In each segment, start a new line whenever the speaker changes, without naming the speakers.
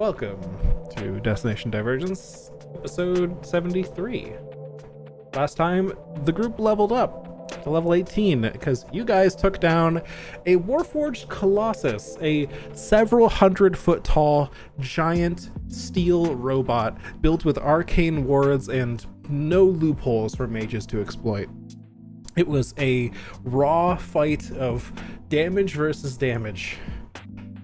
Welcome to Destination Divergence, episode 73. Last time, the group leveled up to level 18 because you guys took down a Warforged Colossus, a several hundred foot tall giant steel robot built with arcane wards and no loopholes for mages to exploit. It was a raw fight of damage versus damage.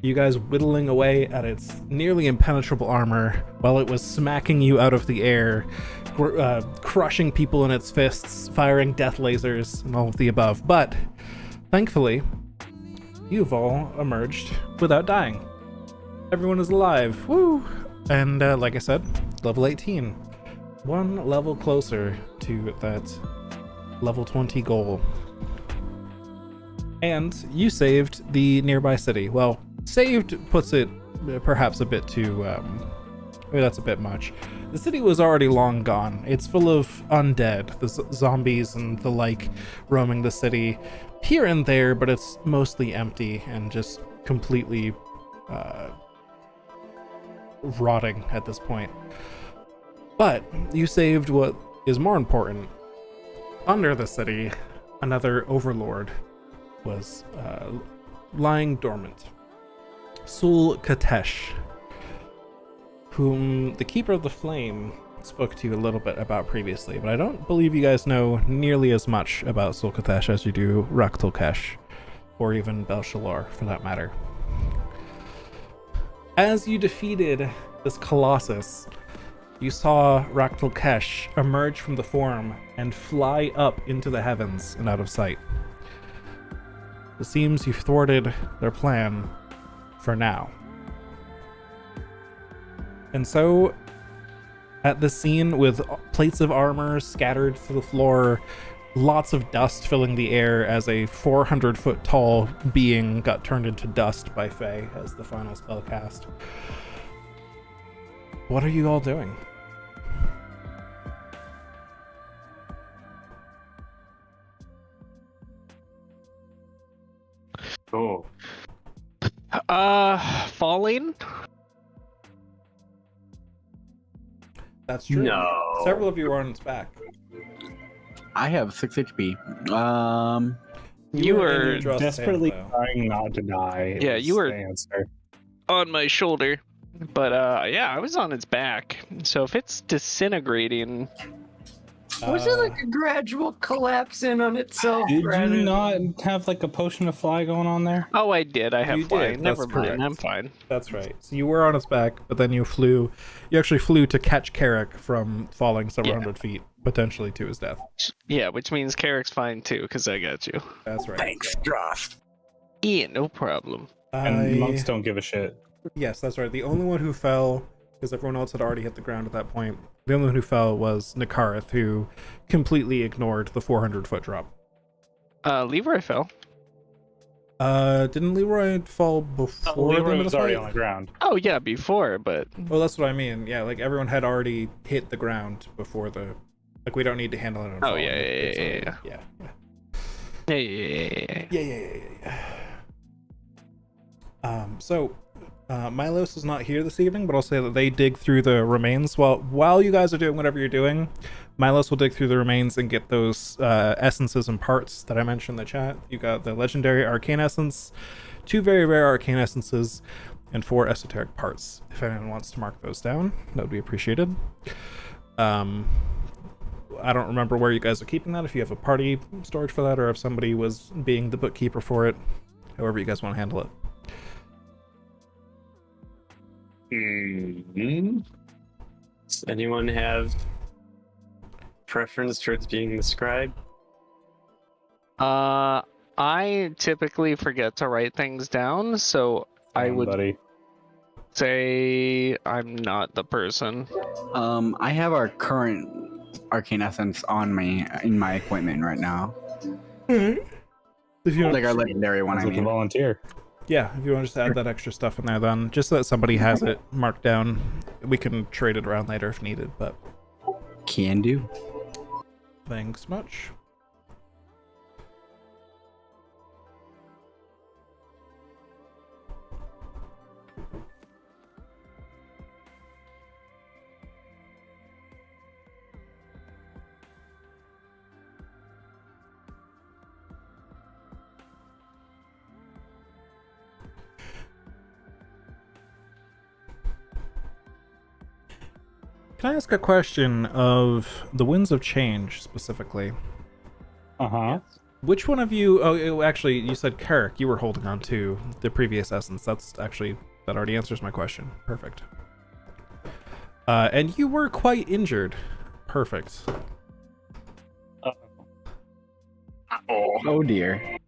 You guys whittling away at its nearly impenetrable armor while it was smacking you out of the air, crushing people in its fists, firing death lasers, and all of the above. But thankfully, you've all emerged without dying. Everyone is alive. Woo! And like I said, level 18. One level closer to that level 20 goal. And you saved the nearby city. Well, saved puts it perhaps a bit too that's a bit much. The city was already long gone. It's full of undead, the zombies and the like roaming the city here and there, but it's mostly empty and just completely rotting at this point. But you saved what is more important. Under the city, another overlord was lying dormant. Sul Katesh, whom the Keeper of the Flame spoke to you a little bit about previously, but I don't believe you guys know nearly as much about Sul Katesh as you do Raktalkesh, or even Belshalar for that matter. As you defeated this Colossus, you saw Raktalkesh emerge from the form and fly up into the heavens and out of sight. It seems you've thwarted their plan for now. And so, at the scene with plates of armor scattered to the floor, lots of dust filling the air as a 400-foot tall being got turned into dust by Faye as the final spell cast. What are you all doing?
Oh.
Falling?
That's true.
No.
Several of you are on its back.
I have 6 HP.
You
in
were
your draw
Desperately
stand,
trying not to die.
Yeah,
is
you were-
the answer.
on my shoulder. But yeah, I was on its back. So if it's disintegrating,
though.
Was it like a gradual collapse in on itself?
Did
rather
you
than-
not have like a potion of fly going on there?
oh, I did. I have
You did,
flying.
that's
Never mind.
correct.
I'm fine.
That's right. So you were on its back, but then you actually flew to catch Carrick from falling several hundred feet, potentially to his death.
Yeah, which means Carrick's fine too, because I got you.
That's right.
Thanks, Dross.
Yeah, no problem.
And monks don't give a shit.
Yes, that's right. The only one who fell, because everyone else had already hit the ground at that point, the only one who fell was Nikarith, who completely ignored the 400-foot drop.
Leroy fell.
Didn't Leroy fall before the
Leroy
end of
was
the
already
fight?
on the ground.
Oh yeah, before, but
Well, that's what I mean. Yeah, like everyone had already hit the ground before the... Like, we don't need to handle it on
Oh,
fall.
yeah.
Yeah.
Yeah.
So Milos is not here this evening, but I'll say that they dig through the remains. While you guys are doing whatever you're doing, Milos will dig through the remains and get those essences and parts that I mentioned in the chat. You got the legendary arcane essence, 2 very rare arcane essences, and 4 esoteric parts. If anyone wants to mark those down, that would be appreciated. I don't remember where you guys are keeping that, if you have a party storage for that, or if somebody was being the bookkeeper for it. However you guys want to handle it.
Does anyone have preference towards being the scribe?
I typically forget to write things down, so I would
Buddy.
say I'm not the person.
I have our current arcane essence on me in my equipment right now.
If you
Like our legendary one,
Sounds
I
like a
mean.
volunteer.
Yeah, if you want to just add that extra stuff in there, then just so that somebody has it marked down. We can trade it around later if needed, but
Can do.
thanks much. Can I ask a question of the Winds of Change specifically?
Uh-huh.
Which one of you... Oh, actually, you said Carrick. You were holding on to the previous essence. That already answers my question. Perfect. And you were quite injured. Perfect.
Oh dear.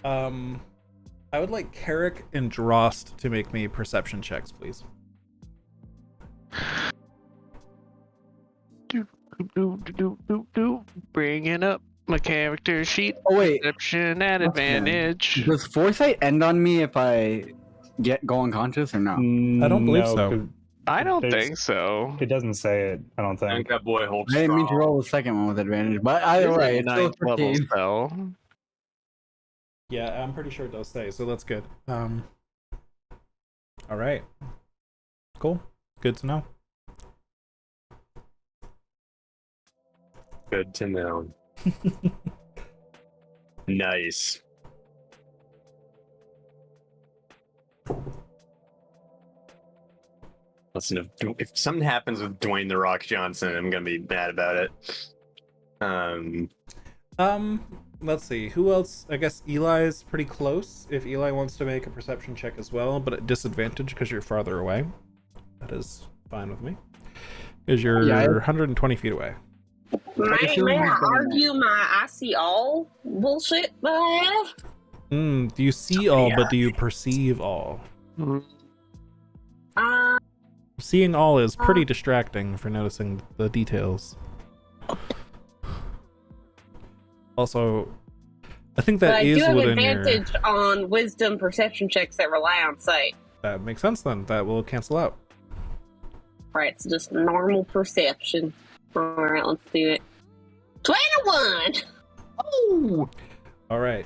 I would like Carrick and Drost to make me perception checks, please.
Bringing up my character sheet.
Oh wait,
Perception at
What's that?
advantage.
does foresight end on me if I go unconscious or no?
I don't believe
No,
so.
'cause
I don't
There's-
think so.
It doesn't say it, I don't
I think
think.
that boy holds
I didn't mean to
strong.
roll the second one with advantage, but either
It's a
way, it's still
9th level
13.
spell.
Yeah, I'm pretty sure it does say, so that's good. All right. Cool. Good to know.
Good to know. Nice. Listen, if something happens with Dwayne the Rock Johnson, I'm gonna be mad about it.
Let's see. Who else? I guess Eli's pretty close. If Eli wants to make a perception check as well, but at disadvantage because you're farther away. That is fine with me. Because you're
Yeah, I-
120 feet away.
May I argue my I see all bullshit that I have?
Do you see all, but do you perceive all? Seeing all is pretty distracting for noticing the details. Also, I think
But
that
I
is
do have
within your...
advantage on wisdom perception checks that rely on sight.
That makes sense then. That will cancel out.
Right, so just normal perception. Alright, let's do it. 21!
Oh!
All right.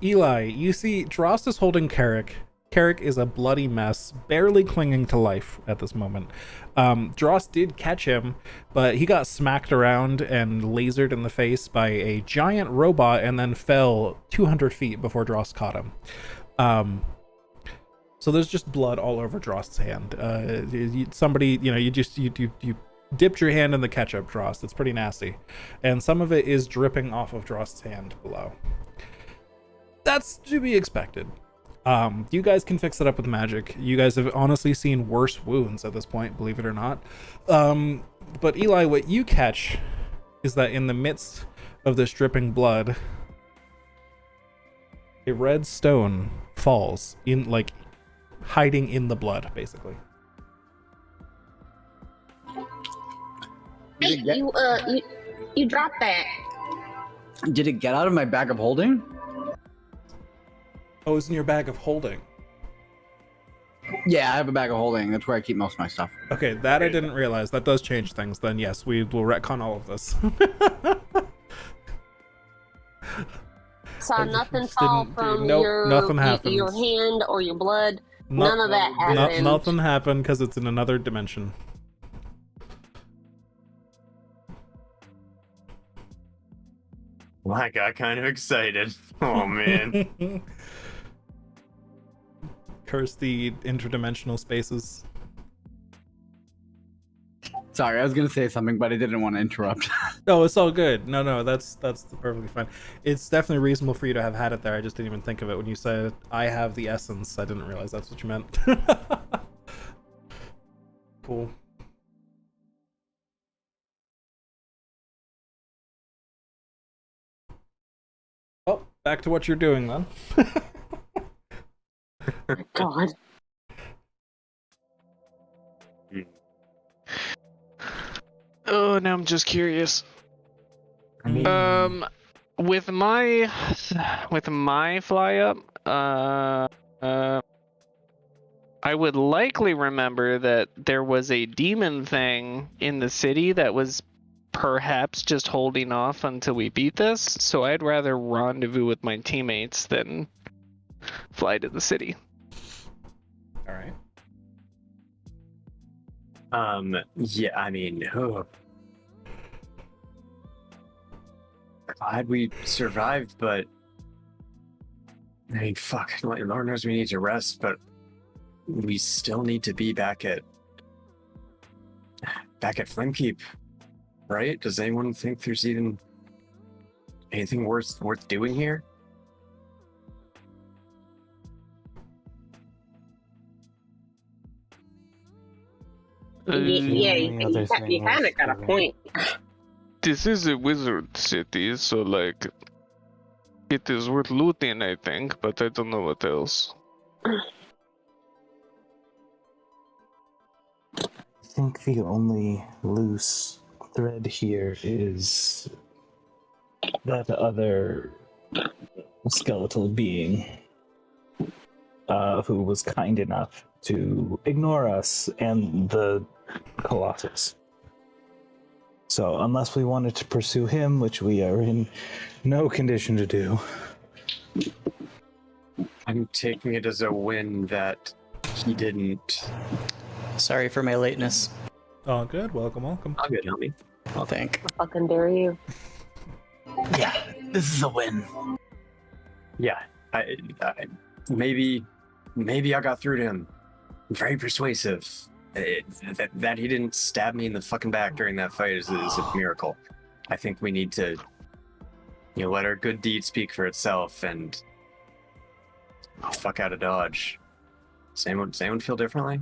Eli, you see Drost is holding Carrick. Carrick is a bloody mess, barely clinging to life at this moment. Drost did catch him, but he got smacked around and lasered in the face by a giant robot and then fell 200 feet before Drost caught him. So there's just blood all over Drost's hand. Somebody, you dipped your hand in the ketchup, Drost. It's pretty nasty. And some of it is dripping off of Drost's hand below. That's to be expected. You guys can fix it up with magic. You guys have honestly seen worse wounds at this point, believe it or not. But Eli, what you catch is that in the midst of this dripping blood, a red stone falls in, like, hiding in the blood, basically.
Hey, you dropped that.
Did it get out of my bag of holding?
Oh, it's in your bag of holding.
Yeah, I have a bag of holding. That's where I keep most of my stuff.
Okay, that I didn't realize. That does change things. Then yes, we will retcon all of this.
Saw
I
nothing
just
fall
didn't-
from
nope,
your
nothing happens.
your hand or your blood. None of that happened.
Nothing happened because it's in another dimension.
Well, I got kind of excited. Oh man.
Curse the interdimensional spaces.
Sorry, I was gonna say something, but I didn't want to interrupt.
No, it's all good. No, that's perfectly fine. It's definitely reasonable for you to have had it there. I just didn't even think of it when you said I have the essence. I didn't realize that's what you meant. Cool. Well, back to what you're doing then.
God.
Oh, now I'm just curious.
Mm.
With my fly up, I would likely remember that there was a demon thing in the city that was perhaps just holding off until we beat this. So I'd rather rendezvous with my teammates than fly to the city.
All right.
Yeah, I mean, glad we survived, but I mean, fuck, Lord knows we need to rest, but we still need to be back at Flamekeep, right? Does anyone think there's even anything worth doing here?
Yeah,
only other
you
thing
kind
is
of got a
doing-
point.
This is a wizard city, so like, it is worth looting, I think, but I don't know what else.
I think the only loose thread here is that other skeletal being who was kind enough to ignore us and the Colossus. So, unless we wanted to pursue him, which we are in no condition to do,
I'm taking it as a win that he didn't.
Sorry for my lateness.
All good. Welcome.
I'll good, help me.
I'll think.
Fucking dare you.
Yeah, this is a win.
Yeah, I maybe I got through to him. Very persuasive. That he didn't stab me in the fucking back during that fight is a miracle. I think we need to, let our good deed speak for itself and fuck out of Dodge. Does anyone feel differently?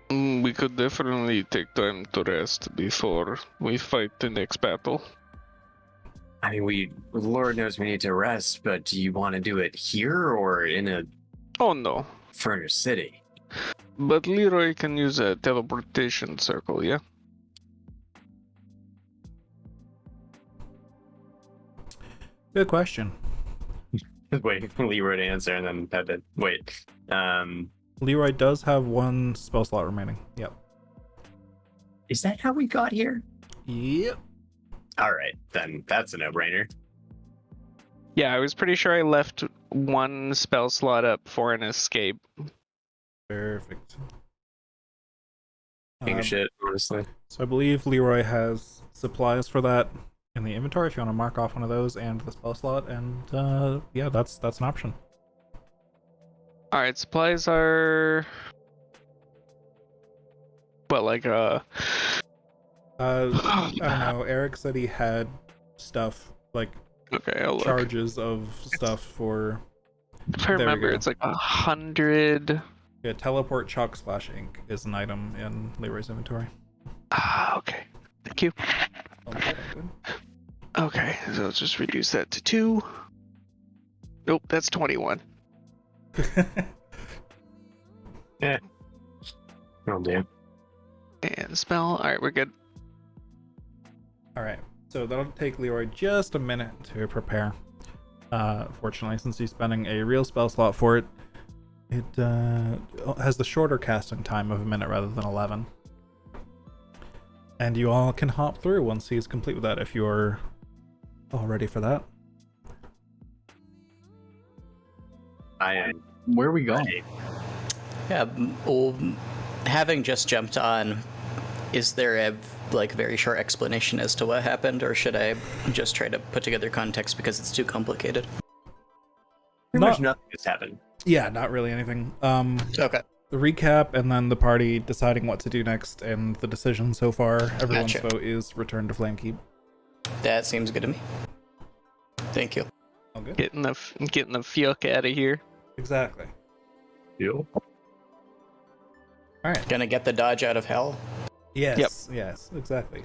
We could definitely take time to rest before we fight the next battle.
I mean, Lord knows we need to rest, but do you want to do it here or in a
Oh no.
furnace city?
But Leroy can use a teleportation circle, yeah?
Good question.
Just waiting for Leroy to answer and then had to wait.
Leroy does have one spell slot remaining. Yep.
Is that how we got here?
Yep.
All right, then that's a no-brainer.
Yeah, I was pretty sure I left one spell slot up for an escape.
Perfect.
King
Um,
shit, honestly.
So I believe Leroy has supplies for that in the inventory if you want to mark off one of those and the spell slot, and yeah, that's an option.
Alright, supplies are... What, like,
I don't know. Eric said he had stuff like
Okay, I'll look.
charges of stuff for
If I
There we
remember,
go.
it's like 100...
yeah, teleport chalk splash ink is an item in Leroy's inventory.
Ah, okay. Thank you.
Oh, good, good.
Okay, so let's just reduce that to 2. Nope, that's 21.
Oh, damn.
And spell. Alright, we're good.
All right, so that'll take Leroy just a minute to prepare. Fortunately, since he's spending a real spell slot for it, it has the shorter casting time of a minute rather than 11. And you all can hop through once he's complete with that if you're all ready for that.
I am.
Where are we going?
ready.
Yeah, well, having just jumped on, is there a very short explanation as to what happened, or should I just try to put together context because it's too complicated?
Pretty much
Not-
nothing has happened.
Yeah, not really anything.
Okay.
The recap and then the party deciding what to do next, and the decision so far, everyone's
Gotcha.
vote is return to Flamekeep.
That seems good to me. Thank you.
All good?
Getting the fuck out of here.
Exactly.
Deal.
All right.
Gonna get the dodge out of hell.
Yes, yes, exactly.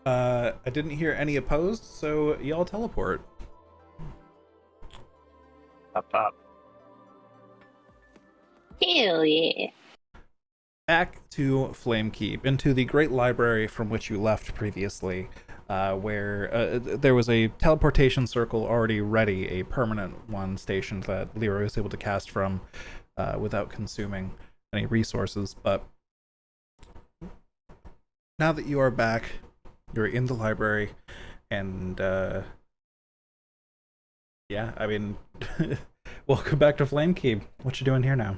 Yeah.
I didn't hear any opposed, so y'all teleport.
Up.
Hell yeah.
Back to Flamekeep, into the great library from which you left previously, where there was a teleportation circle already ready, a permanent one stationed that Leroy was able to cast from without consuming any resources. But now that you are back, you're in the library, and yeah, I mean, welcome back to Flamekeep. What you doing here now?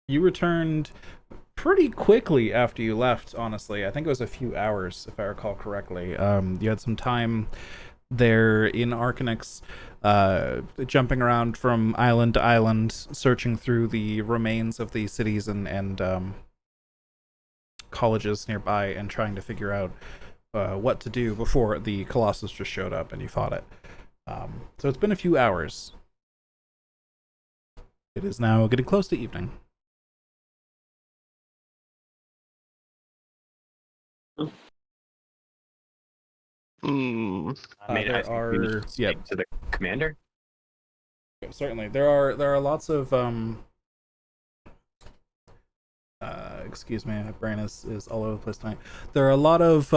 You returned pretty quickly after you left, honestly. I think it was a few hours, if I recall correctly. You had some time they're in Arcanix, jumping around from island to island, searching through the remains of the cities and colleges nearby, and trying to figure out what to do before the Colossus just showed up and you fought it. So it's been a few hours. It is now getting close to evening.
I mean,
There
I think we need
are-
to speak to the commander.
Certainly, there are lots of excuse me, my brain is all over the place tonight. There are a lot of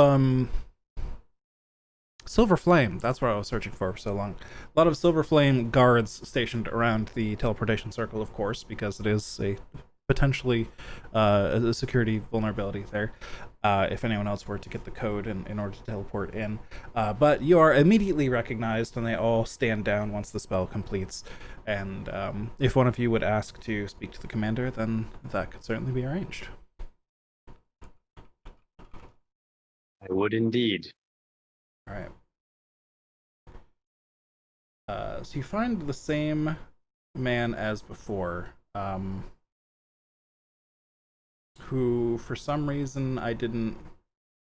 Silver Flame. That's what I was searching for so long. A lot of Silver Flame guards stationed around the teleportation circle, of course, because it is a potentially a security vulnerability there. If anyone else were to get the code in order to teleport in. But you are immediately recognized, and they all stand down once the spell completes. And if one of you would ask to speak to the commander, then that could certainly be arranged.
I would indeed.
All right. So you find the same man as before, who for some reason I didn't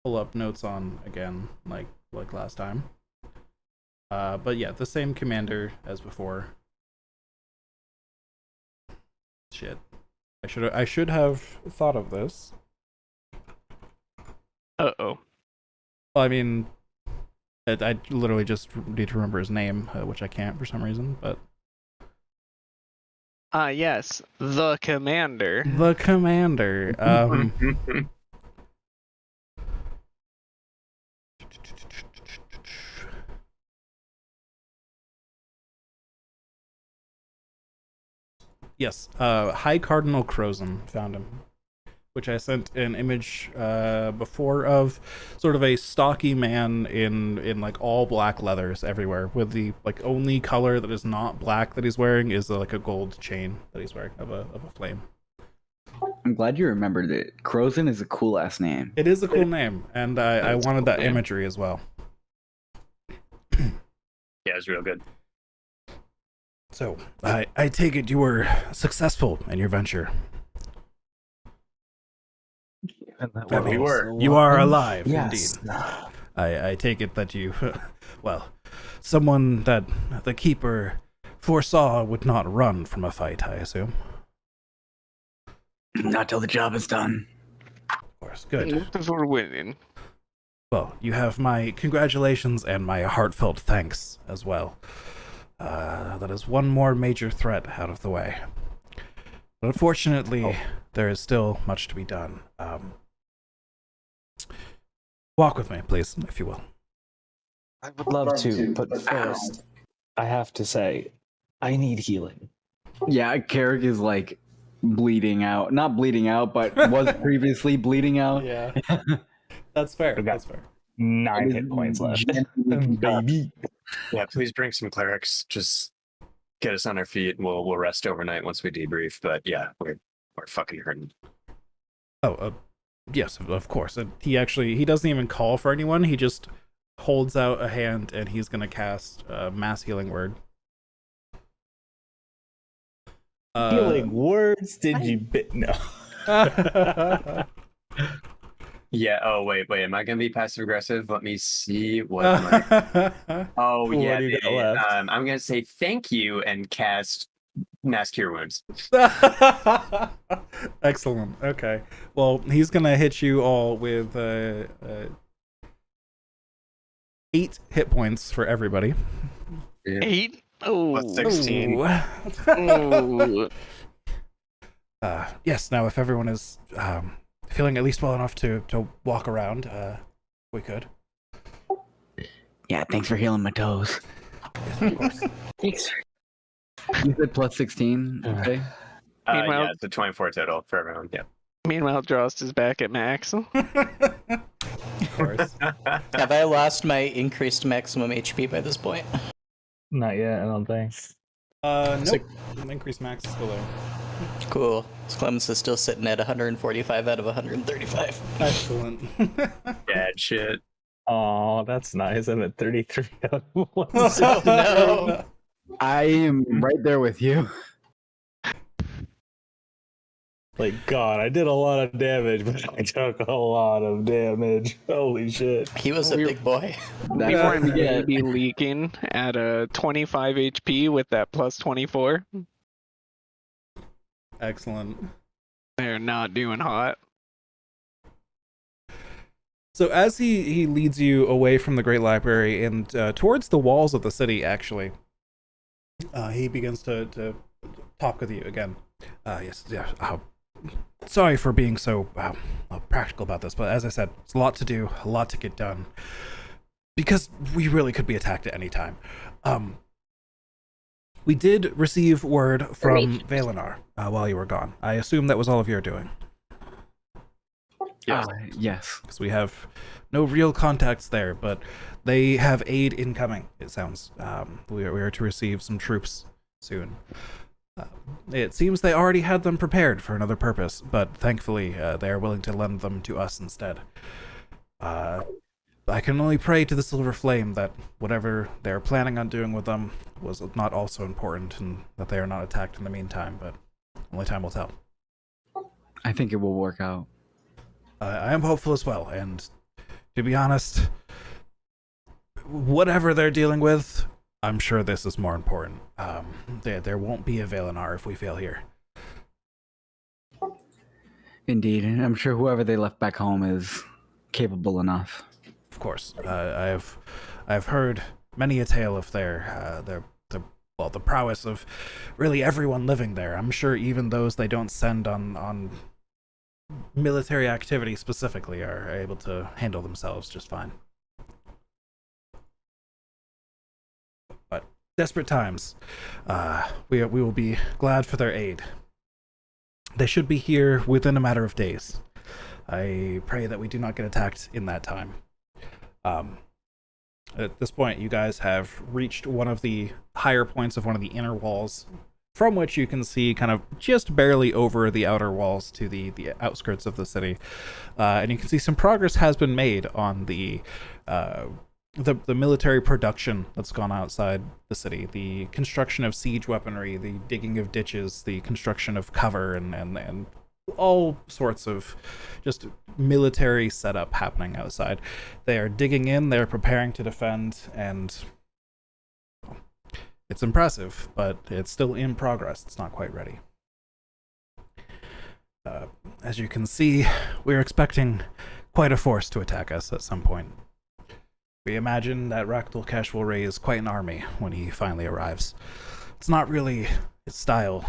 pull up notes on again, like last time. But yeah, the same commander as before. Shit. I should have thought of this.
Uh-oh.
Well, I mean, I literally just need to remember his name, which I can't for some reason, but...
Yes, the commander.
The commander. Yes, High Cardinal Crozen found him, which I sent an image before of sort of a stocky man in like all black leathers everywhere, with the like only color that is not black that he's wearing is like a gold chain that he's wearing of a flame.
I'm glad you remembered it. Crozen is a cool ass name.
It is a cool name, and I wanted that imagery as well.
Yeah, it's real good.
So, I take it you were successful in your venture.
Well,
we were.
You are alive,
Yes.
indeed. I take it that you, well, someone that the Keeper foresaw would not run from a fight, I assume.
Not till the job is done.
Of course, good.
We're winning.
Well, you have my congratulations and my heartfelt thanks as well. That is one more major threat out of the way. But unfortunately, there is still much to be done. Walk with me, please, if you will.
I would love to, but first, I have to say, I need healing.
Yeah, Carrick is like bleeding out. Not bleeding out, but was previously bleeding out.
Yeah. That's fair.
Okay.
That's fair.
9 hit points left. Baby.
Yeah, please bring some clerics. Just get us on our feet, and we'll rest overnight once we debrief. But yeah, we're fucking hurting.
Oh, yes, of course. And he doesn't even call for anyone. He just holds out a hand, and he's gonna cast Mass Healing Word.
Healing words? Did you bit? No.
Yeah. Oh wait. Am I gonna be passive aggressive? Let me see what. My... Oh
What
yeah.
do you got
baby.
left?
I'm gonna say thank you and cast Mass Cure Wounds.
Excellent. Okay. Well, he's gonna hit you all with 8 hit points for everybody.
8? Oh.
Plus 16.
Oh.
Yes. Now, if everyone is feeling at least well enough to walk around, we could.
Yeah, thanks for healing my toes.
Yes, of course.
Thanks.
You said plus 16, okay?
Meanwhile-
Yeah, it's a 24 total for everyone. Yeah.
Meanwhile, Drost is back at max.
Of course.
Have I lost my increased maximum HP by this point?
Not yet, I don't think.
Nope. Increased max is still there.
Cool. Clemens is still sitting at 145 out of 135.
Excellent.
Bad shit.
Oh, that's nice. I'm at 33 out of 160.
Oh, no.
I am right there with you.
Like, God, I did a lot of damage, but I took a lot of damage. Holy shit.
He was a big boy.
We
That's
were
what we get.
maybe leaking at a 25 HP with that plus 24.
Excellent.
They're not doing hot.
So as he leads you away from the Great Library and towards the walls of the city, actually, he begins to talk with you again. Yes, yeah. Sorry for being so practical about this, but as I said, it's a lot to do, a lot to get done, because we really could be attacked at any time. We did receive word from Valenar while you were gone. I assume that was all of your doing.
Yes.
Yes.
Because we have no real contacts there, but they have aid incoming, it sounds. We are to receive some troops soon. It seems they already had them prepared for another purpose, but thankfully they are willing to lend them to us instead. I can only pray to the Silver Flame that whatever they're planning on doing with them was not also important, and that they are not attacked in the meantime, but only time will tell.
I think it will work out.
I am hopeful as well, and to be honest, whatever they're dealing with, I'm sure this is more important. There won't be a Valenar if we fail here.
Indeed, and I'm sure whoever they left back home is capable enough.
Of course, I've heard many a tale of the prowess of really everyone living there. I'm sure even those they don't send on military activity specifically are able to handle themselves just fine. But desperate times, we will be glad for their aid. They should be here within a matter of days. I pray that we do not get attacked in that time. At this point, you guys have reached one of the higher points of one of the inner walls, from which you can see kind of just barely over the outer walls to the outskirts of the city. And you can see some progress has been made on the military production that's gone outside the city, the construction of siege weaponry, the digging of ditches, the construction of cover, and all sorts of just military setup happening outside. They are digging in, they're preparing to defend, and it's impressive, but it's still in progress. It's not quite ready. As you can see, we're expecting quite a force to attack us at some point. We imagine that Raktalkesh will raise quite an army when he finally arrives. It's not really his style,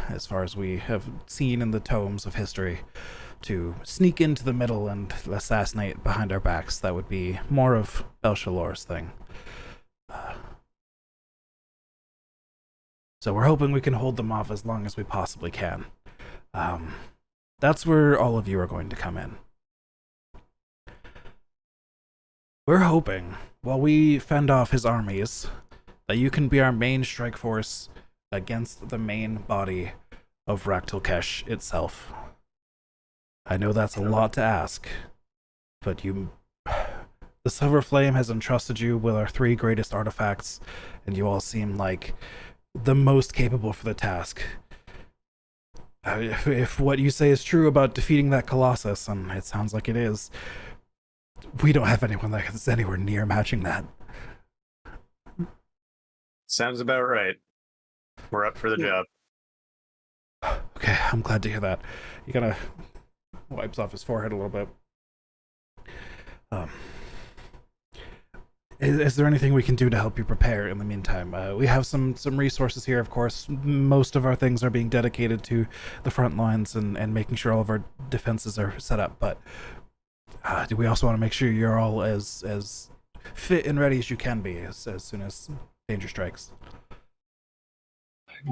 as far as we have seen in the tomes of history, to sneak into the middle and assassinate behind our backs. That would be more of Belshalor's thing. So we're hoping we can hold them off as long as we possibly can. That's where all of you are going to come in. We're hoping, while we fend off his armies, that you can be our main strike force against the main body of Raktalkesh itself. I know that's a lot to ask, but the Silver Flame has entrusted you with our 3 greatest artifacts, and you all seem like the most capable for the task. If what you say is true about defeating that Colossus, and it sounds like it is, we don't have anyone that is anywhere near matching that.
Sounds about right. We're up for the job.
Okay, I'm glad to hear that. He kind of wipes off his forehead a little bit. Is there anything we can do to help you prepare in the meantime? We have some resources here, of course. Most of our things are being dedicated to the front lines and making sure all of our defenses are set up, but do we also want to make sure you're all as fit and ready as you can be as soon as danger strikes?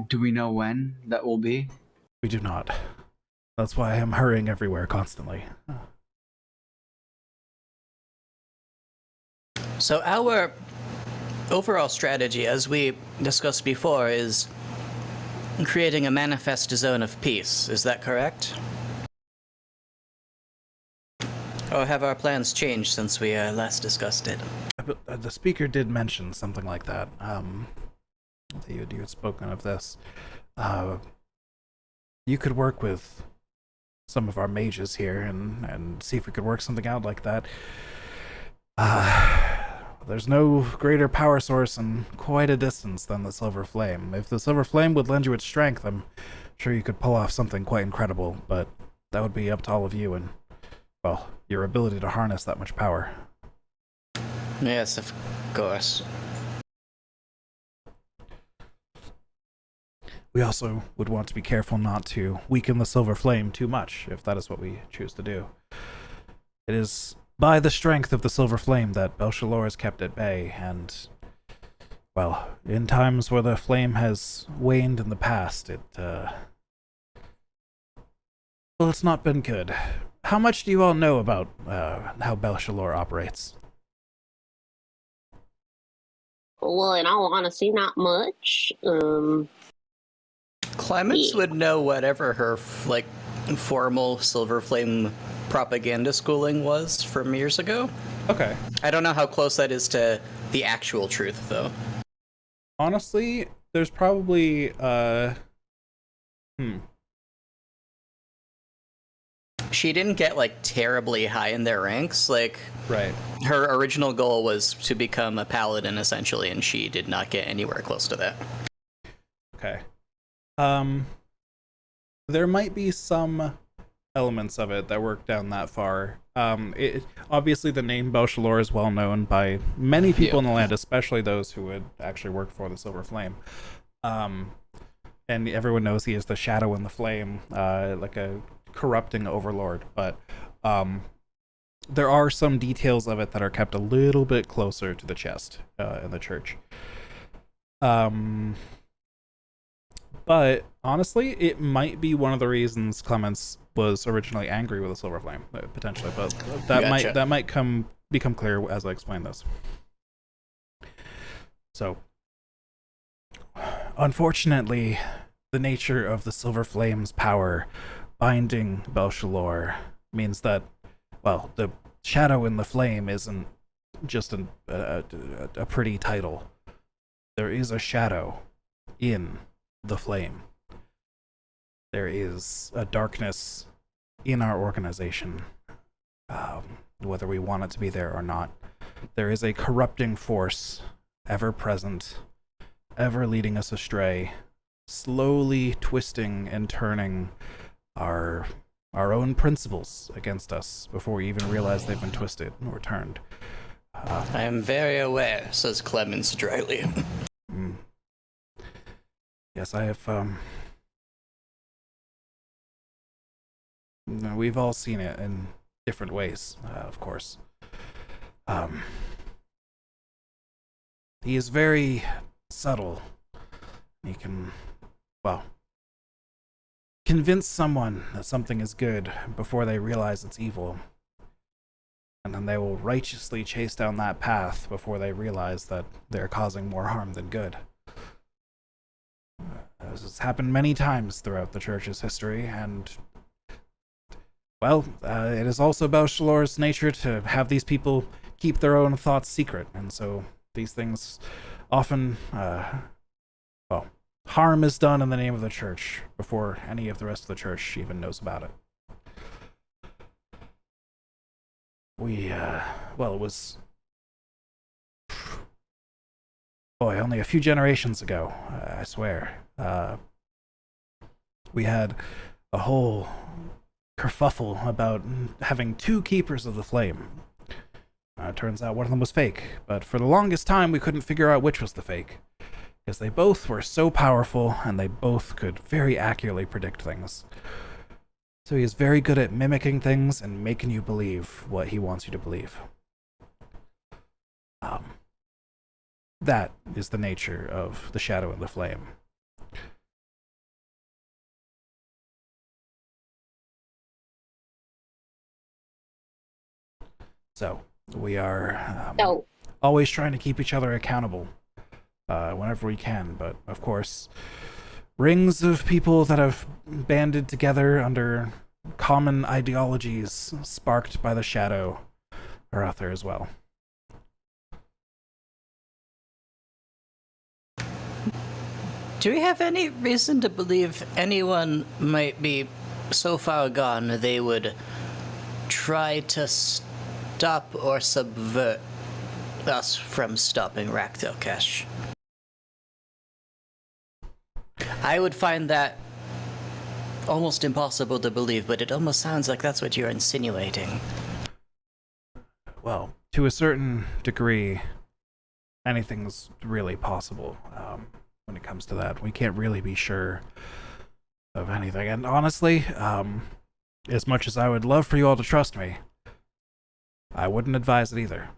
Do we know when that will be?
We do not. That's why I'm hurrying everywhere constantly.
So our overall strategy, as we discussed before, is creating a manifest zone of peace. Is that correct? Or have our plans changed since we last discussed it?
The speaker did mention something like that. You had spoken of this. You could work with some of our mages here and see if we could work something out like that. There's no greater power source in quite a distance than the Silver Flame. If the Silver Flame would lend you its strength, I'm sure you could pull off something quite incredible, but that would be up to all of you and, well, your ability to harness that much power.
Yes, of course.
We also would want to be careful not to weaken the Silver Flame too much, if that is what we choose to do. It is by the strength of the Silver Flame that Belshalor is kept at bay, and, well, in times where the flame has waned in the past, well, it's not been good. How much do you all know about how Belshalor operates?
Well, in all honesty, not much.
Clemens
Yeah.
would know whatever her, formal Silver Flame propaganda schooling was from years ago.
Okay.
I don't know how close that is to the actual truth, though.
Honestly, there's probably,
She didn't get, terribly high in their ranks.
Right.
Her original goal was to become a paladin, essentially, and she did not get anywhere close to that.
Okay. There might be some elements of it that work down that far. Obviously the name Belshalor is well known by many people in the land, especially those who would actually work for the Silver Flame. And everyone knows he is the shadow in the flame, like a corrupting overlord. But there are some details of it that are kept a little bit closer to the chest in the church. But honestly, it might be one of the reasons Clemens was originally angry with the Silver Flame, potentially. But that might become clear as I explain this. So, unfortunately, the nature of the Silver Flame's power binding Belshalor means that, well, the shadow in the flame isn't just a pretty title. There is a shadow in the flame. There is a darkness in our organization, whether we want it to be there or not. There is a corrupting force, ever present, ever leading us astray, slowly twisting and turning our own principles against us before we even realize they've been twisted or turned.
I am very aware, says Clemens dryly.
Yes, I have, we've all seen it in different ways, of course. He is very subtle. He can, well, convince someone that something is good before they realize it's evil. And then they will righteously chase down that path before they realize that they're causing more harm than good. This has happened many times throughout the church's history, and, well, it is also Belshalor's nature to have these people keep their own thoughts secret, and so these things often, well, harm is done in the name of the church before any of the rest of the church even knows about it. Well, it was, boy, only a few generations ago, I swear. We had a whole kerfuffle about having two keepers of the flame. It turns out one of them was fake, but for the longest time we couldn't figure out which was the fake, because they both were so powerful and they both could very accurately predict things. So he is very good at mimicking things and making you believe what he wants you to believe. That is the nature of the shadow and the flame. So, we are always trying to keep each other accountable whenever we can, but of course, rings of people that have banded together under common ideologies sparked by the shadow are out there as well.
Do we have any reason to believe anyone might be so far gone they would try to stop or subvert us from stopping Rakthilkesh? I would find that almost impossible to believe, but it almost sounds like that's what you're insinuating.
Well, to a certain degree, anything's really possible. When it comes to that, we can't really be sure of anything. And honestly, as much as I would love for you all to trust me, I wouldn't advise it either.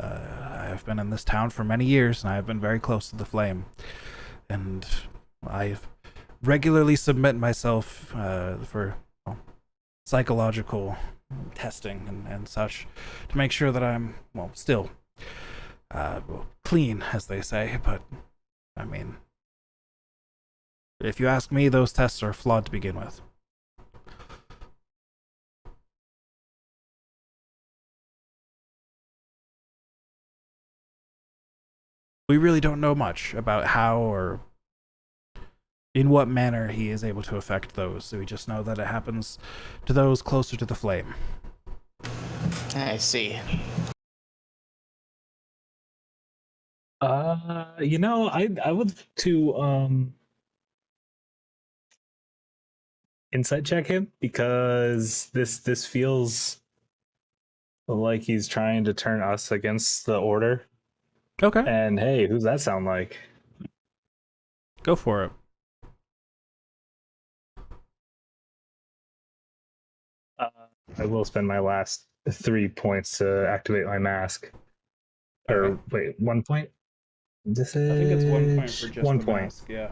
I've been in this town for many years, and I've been very close to the flame. And I regularly submit myself for psychological testing and such to make sure that I'm, still clean, as they say. But, I mean, if you ask me, those tests are flawed to begin with. We really don't know much about how or in what manner he is able to affect those. So we just know that it happens to those closer to the flame.
I see.
I would to insight check him, because this feels like he's trying to turn us against the order.
Okay,
And hey, who's that sound like?
go for it.
I will spend my last 3 points to activate my mask. Or wait, 1 point?
I think it's 1 point for just
1
the
point.
mask, yeah.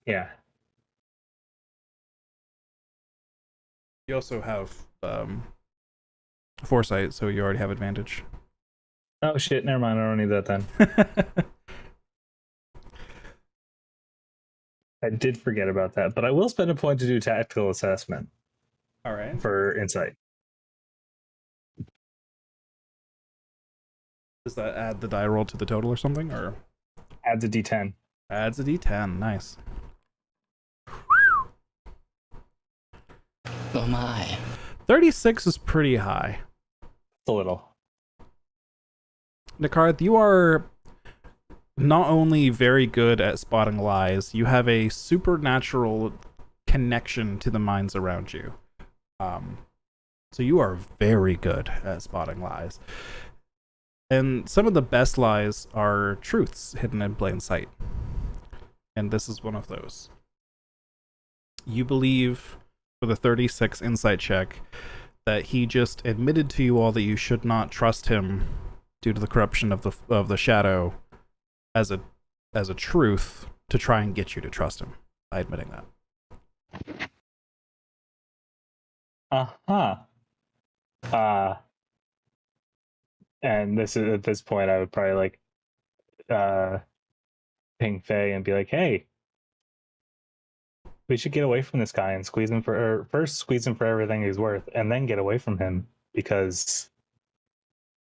Yeah.
You also have foresight, so you already have advantage.
Oh shit, never mind, I don't need that then. I did forget about that, but I will spend a point to do tactical assessment
All right.
for insight.
Does that add the die roll to the total or something, or
Adds a d10.
adds a d10? Nice.
Oh my.
36 is pretty high.
A little.
Nikarth, you are not only very good at spotting lies, you have a supernatural connection to the minds around you. So you are very good at spotting lies. And some of the best lies are truths hidden in plain sight. And this is one of those. You believe, with a 36 insight check, that he just admitted to you all that you should not trust him due to the corruption of the shadow as a truth to try and get you to trust him by admitting that.
And this is, at this point, I would probably ping Faye and be like, "Hey, we should get away from this guy and squeeze him first squeeze him for everything he's worth, and then get away from him because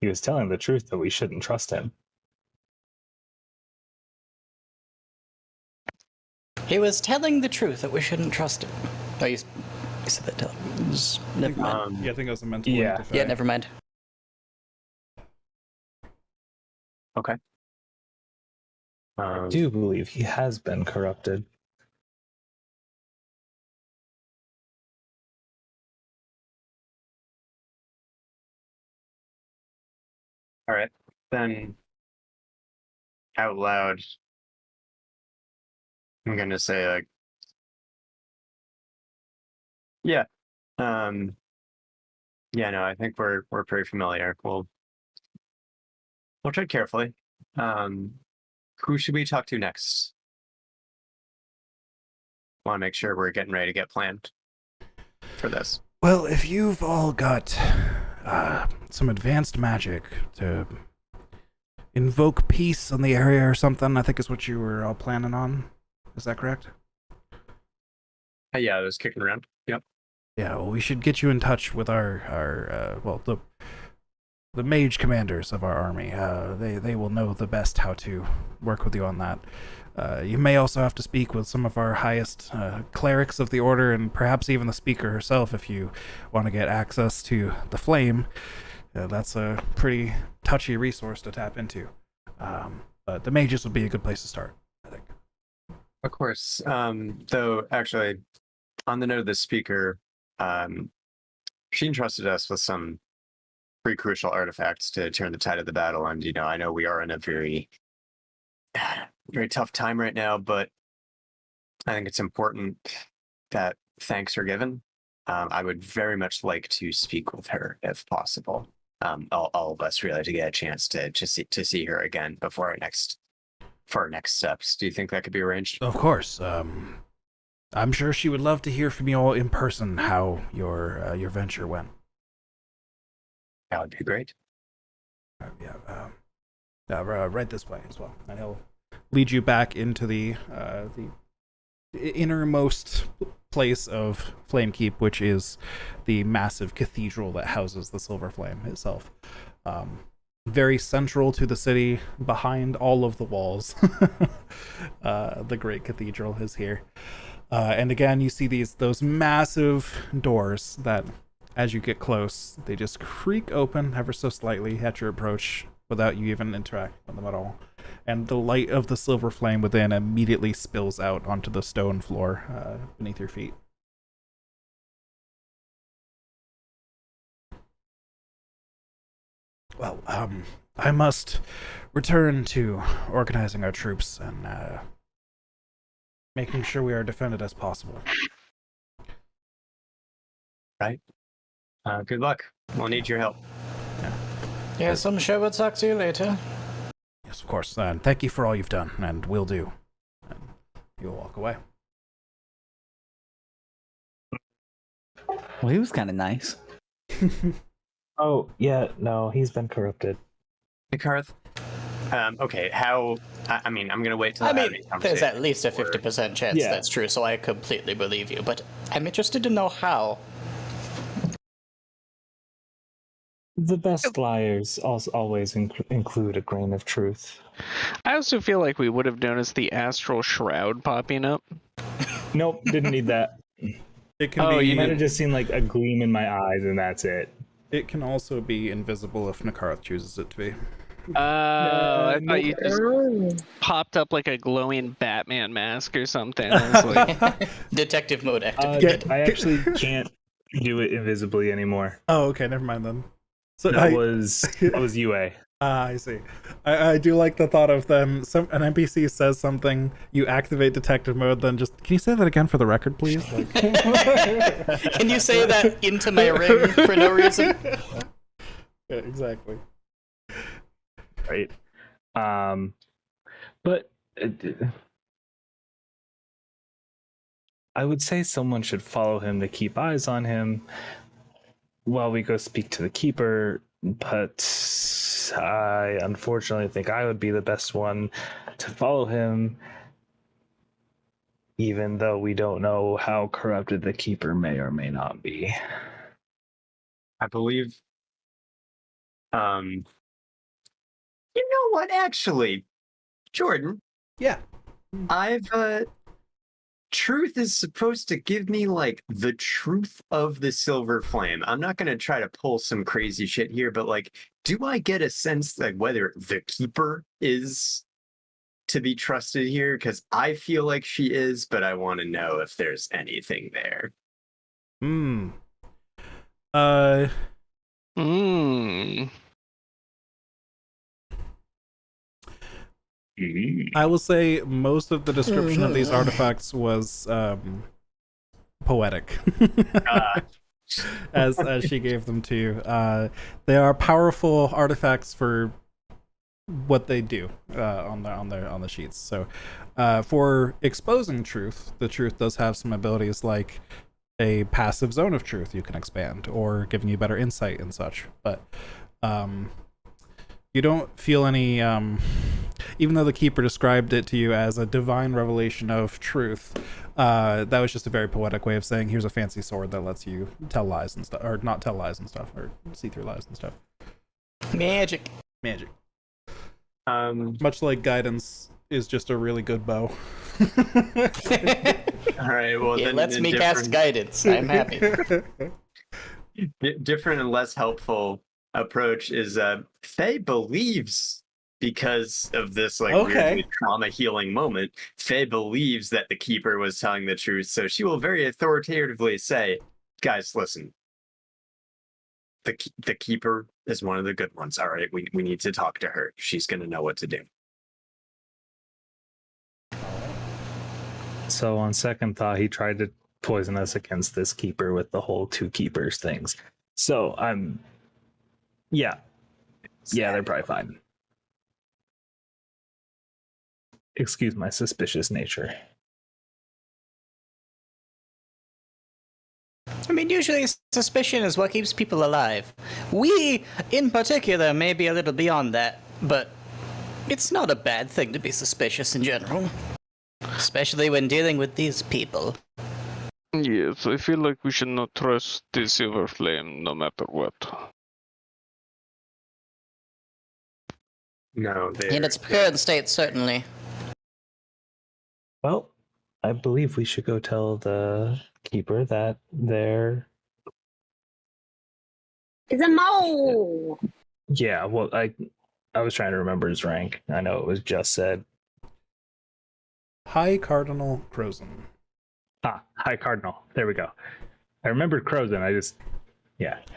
he was telling the truth that we shouldn't trust him."
He was telling the truth that we shouldn't trust him. Oh, you said that. Never mind.
Yeah, I think it was a mental
Yeah.
link to
Yeah,
Faye.
never mind.
Okay.
I do believe he has been corrupted.
All right. Then out loud, I'm gonna say like, yeah, yeah. No, I think we're pretty familiar. We'll tread carefully. Who should we talk to next? Want to make sure we're getting ready to get planned for this.
Well, if you've all got some advanced magic to invoke peace on the area or something, I think is what you were all planning on. Is that correct?
Yeah, I was kicking around. Yep.
Yeah, well, we should get you in touch with the mage commanders of our army. They will know the best how to work with you on that. You may also have to speak with some of our highest clerics of the order, and perhaps even the speaker herself if you want to get access to the flame. That's a pretty touchy resource to tap into. But the mages would be a good place to start, I think.
Of course. Though, actually, on the note of the speaker, she entrusted us with some pretty crucial artifacts to turn the tide of the battle. And, I know we are in a very, very tough time right now, but I think it's important that thanks are given. I would very much like to speak with her if possible. All of us really to get a chance to see her again before our next steps. Do you think that could be arranged?
Of course. I'm sure she would love to hear from you all in person how your venture went.
That would be great.
Right this way as well, and he'll lead you back into the innermost place of Flamekeep, which is the massive cathedral that houses the Silver Flame itself. Very central to the city, behind all of the walls. The great cathedral is here. And again, you see those massive doors that, as you get close, they just creak open ever so slightly at your approach without you even interacting with them at all. And the light of the Silver Flame within immediately spills out onto the stone floor beneath your feet. Well, I must return to organizing our troops and making sure we are defended as possible.
Right. Good luck. We'll need your help.
Yes, I'm sure we'll talk to you later.
Yes, of course. And thank you for all you've done, and will do. And you'll walk away.
Well, he was kind of nice.
Oh, yeah, no, he's been corrupted.
Nikarth? Okay, how... I mean, I'm going to wait till
I
have
mean,
any
there's
conversation
at least a
before-
50% chance
Yeah.
that's true, so I completely believe you. But I'm interested to know how.
The best liars also always include a grain of truth.
I also feel like we would have noticed the astral shroud popping up.
Nope, didn't need that.
It can
Oh,
be.
you
You might have just seen like a gleam in my eyes, and that's it.
It can also be invisible if Nikarth chooses it to be.
I thought you just
Oh.
popped up like a glowing Batman mask or something. I was like,
Detective mode activated.
I actually can't do it invisibly anymore.
Oh, okay, never mind then. So
That was UA.
I see. I do like the thought of them. An NPC says something, you activate detective mode, then just can you say that again for the record, please? Like...
Can you say that into my ring for no reason?
Yeah, exactly.
Right. But I would say someone should follow him to keep eyes on him while we go speak to the keeper, but I unfortunately think I would be the best one to follow him, even though we don't know how corrupted the keeper may or may not be.
I believe... You know what, actually, Jordan,
Yeah.
I've, truth is supposed to give me, like, the truth of the Silver Flame. I'm not going to try to pull some crazy shit here, but, like, do I get a sense that whether the Keeper is to be trusted here? Because I feel like she is, but I want to know if there's anything there.
I will say most of the description of these artifacts was poetic. as she gave them to you. They are powerful artifacts for what they do on the sheets. So for exposing truth, the truth does have some abilities like a passive zone of truth you can expand, or giving you better insight and such. But you don't feel any even though the keeper described it to you as a divine revelation of truth, that was just a very poetic way of saying here's a fancy sword that lets you tell lies and stuff, or not tell lies and stuff, or see through lies and stuff.
Magic.
Much like guidance is just a really good bow.
All right. Well,
It
then
lets
the
me cast guidance. I'm happy.
different and less helpful approach is Faye believes, because of this like weirdly trauma healing moment, Faye believes that the keeper was telling the truth, so she will very authoritatively say, guys, listen, the keeper is one of the good ones. All right, we need to talk to her. She's gonna know what to do.
So on second thought, he tried to poison us against this keeper with the whole two keepers things. So yeah, they're probably fine. Excuse my suspicious nature.
I mean, usually suspicion is what keeps people alive. We, in particular, may be a little beyond that, but it's not a bad thing to be suspicious in general. Especially when dealing with these people.
Yes, I feel like we should not trust the Silver Flame no matter what.
No,
In its current state, certainly.
Well, I believe we should go tell the keeper that they're...
It's a mole!
Yeah, well, I was trying to remember his rank. I know it was just said.
High Cardinal Crozen.
High Cardinal. There we go. I remembered Crozen. I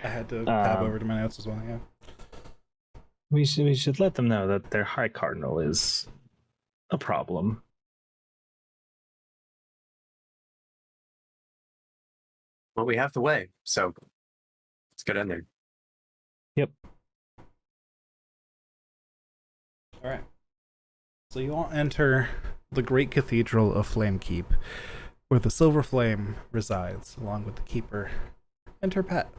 had to tab over to my notes as well, yeah.
We should let them know that their High Cardinal is a problem.
Well, we have the way, so let's get in there.
Yep.
All right. So you all enter the great cathedral of Flamekeep, where the Silver Flame resides, along with the keeper and her pet,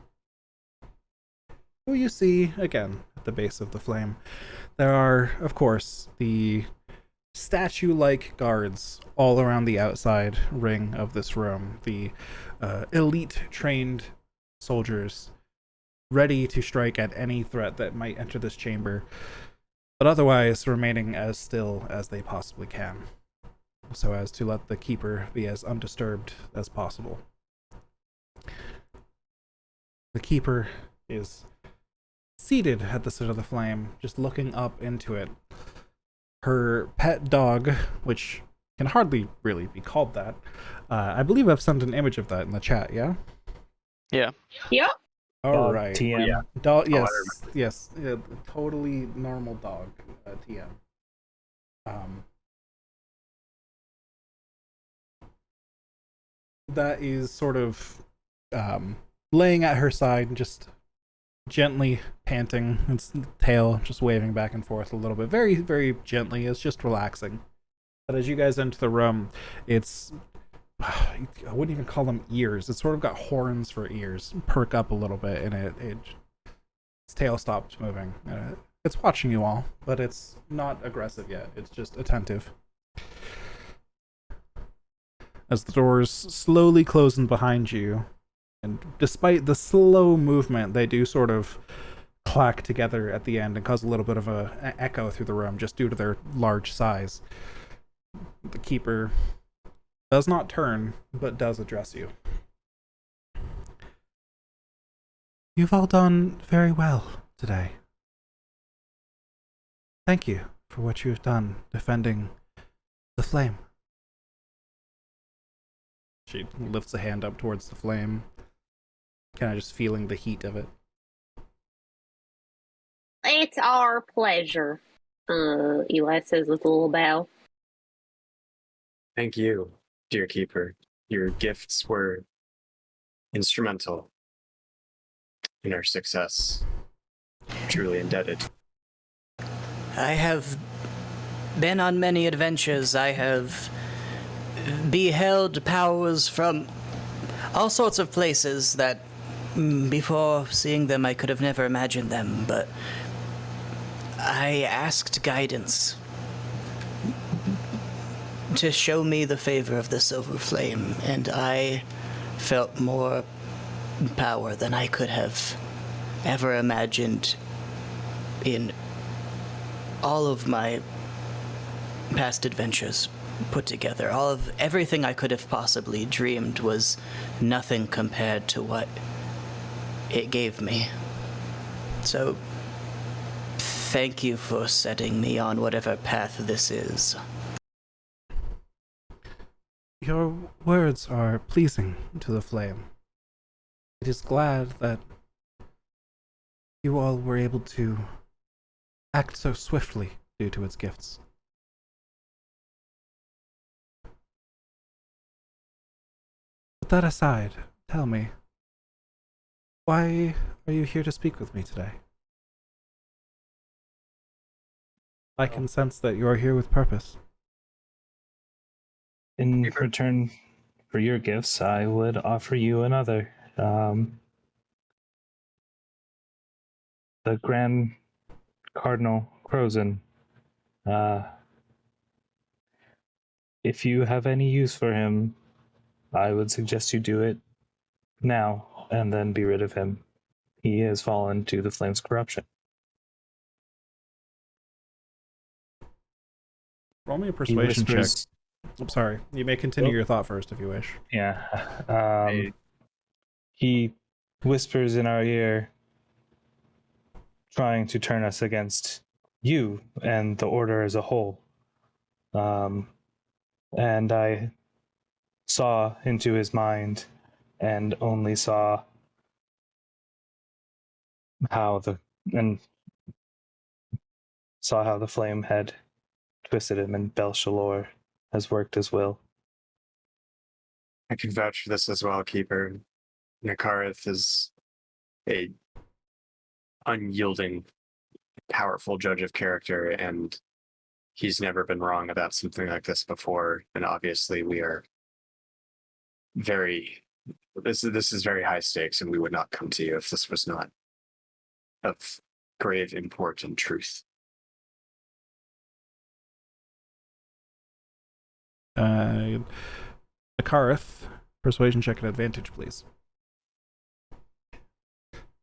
who you see again at the base of the flame. There are, of course, the statue-like guards all around the outside ring of this room, the elite trained soldiers ready to strike at any threat that might enter this chamber, but otherwise remaining as still as they possibly can, so as to let the keeper be as undisturbed as possible. The keeper is seated at the center of the flame, just looking up into it. Her pet dog, which can hardly really be called that, I believe I've sent an image of that in the chat, yeah?
Yeah.
Yep.
All right.
TM.
Yeah.
Dog, yes, yeah, totally normal dog, TM. That is sort of laying at her side, just gently panting, its tail just waving back and forth a little bit, very, very gently. It's just relaxing. But as you guys enter the room, it's, I wouldn't even call them ears. It's sort of got horns for ears, perk up a little bit, and its tail stops moving. It's watching you all, but it's not aggressive yet. It's just attentive. As the doors slowly close in behind you, and despite the slow movement, they do sort of clack together at the end and cause a little bit of an echo through the room just due to their large size. The keeper does not turn, but does address you. You've all done very well today. Thank you for what you have done defending the flame. She lifts a hand up towards the flame, kind of just feeling the heat of it.
It's our pleasure, Eli says with a little bow.
Thank you, dear keeper. Your gifts were instrumental in our success. Truly indebted.
I have been on many adventures. I have beheld powers from all sorts of places that before seeing them I could have never imagined them, but I asked guidance to show me the favor of the silver flame, and I felt more power than I could have ever imagined in all of my past adventures put together. Everything I could have possibly dreamed was nothing compared to what it gave me. So, thank you for setting me on whatever path this is.
Your words are pleasing to the flame. It is glad that you all were able to act so swiftly due to its gifts. But that aside, tell me, why are you here to speak with me today? I can sense that you are here with purpose.
In return for your gifts, I would offer you another. The Grand Cardinal Crozen. If you have any use for him, I would suggest you do it now and then be rid of him. He has fallen to the flame's corruption.
Roll me a
He
persuasion check.
whispers,
I'm sorry. You may continue your thought first if you wish.
yeah. He whispers in our ear, trying to turn us against you and the order as a whole. And I saw into his mind and only saw how the flame had twisted him, and Belshalor has worked his will.
I can vouch for this as well, Keeper. Nakareth is a unyielding, powerful judge of character, and he's never been wrong about something like this before. And obviously, we are this is very high stakes, and we would not come to you if this was not of grave import and truth.
Akarith, persuasion check at advantage, please.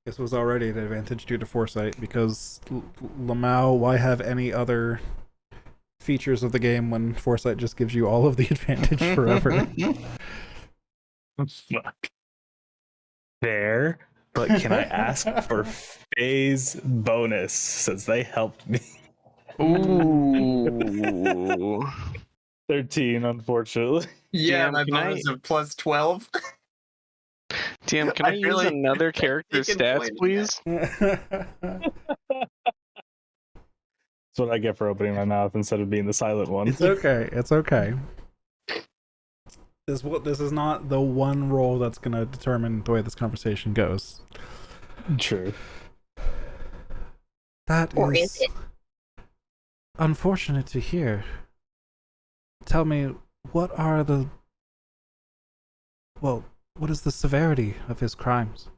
This was already an advantage due to foresight because Lamau, why have any other features of the game when foresight just gives you all of the advantage forever?
Fuck. Fair, but can I ask for phase bonus since they helped me?
Ooh.
13, unfortunately.
Yeah,
Damn,
my
can
bonus of plus 12.
Damn, can I use
really-
another character's
taken
stats,
point in
please?
That's what I get for opening my mouth instead of being the silent one.
It's okay. It's okay. This is not the one role that's going to determine the way this conversation goes.
True.
That
Or
is
is it?
unfortunate to hear. Tell me, what is the severity of his crimes?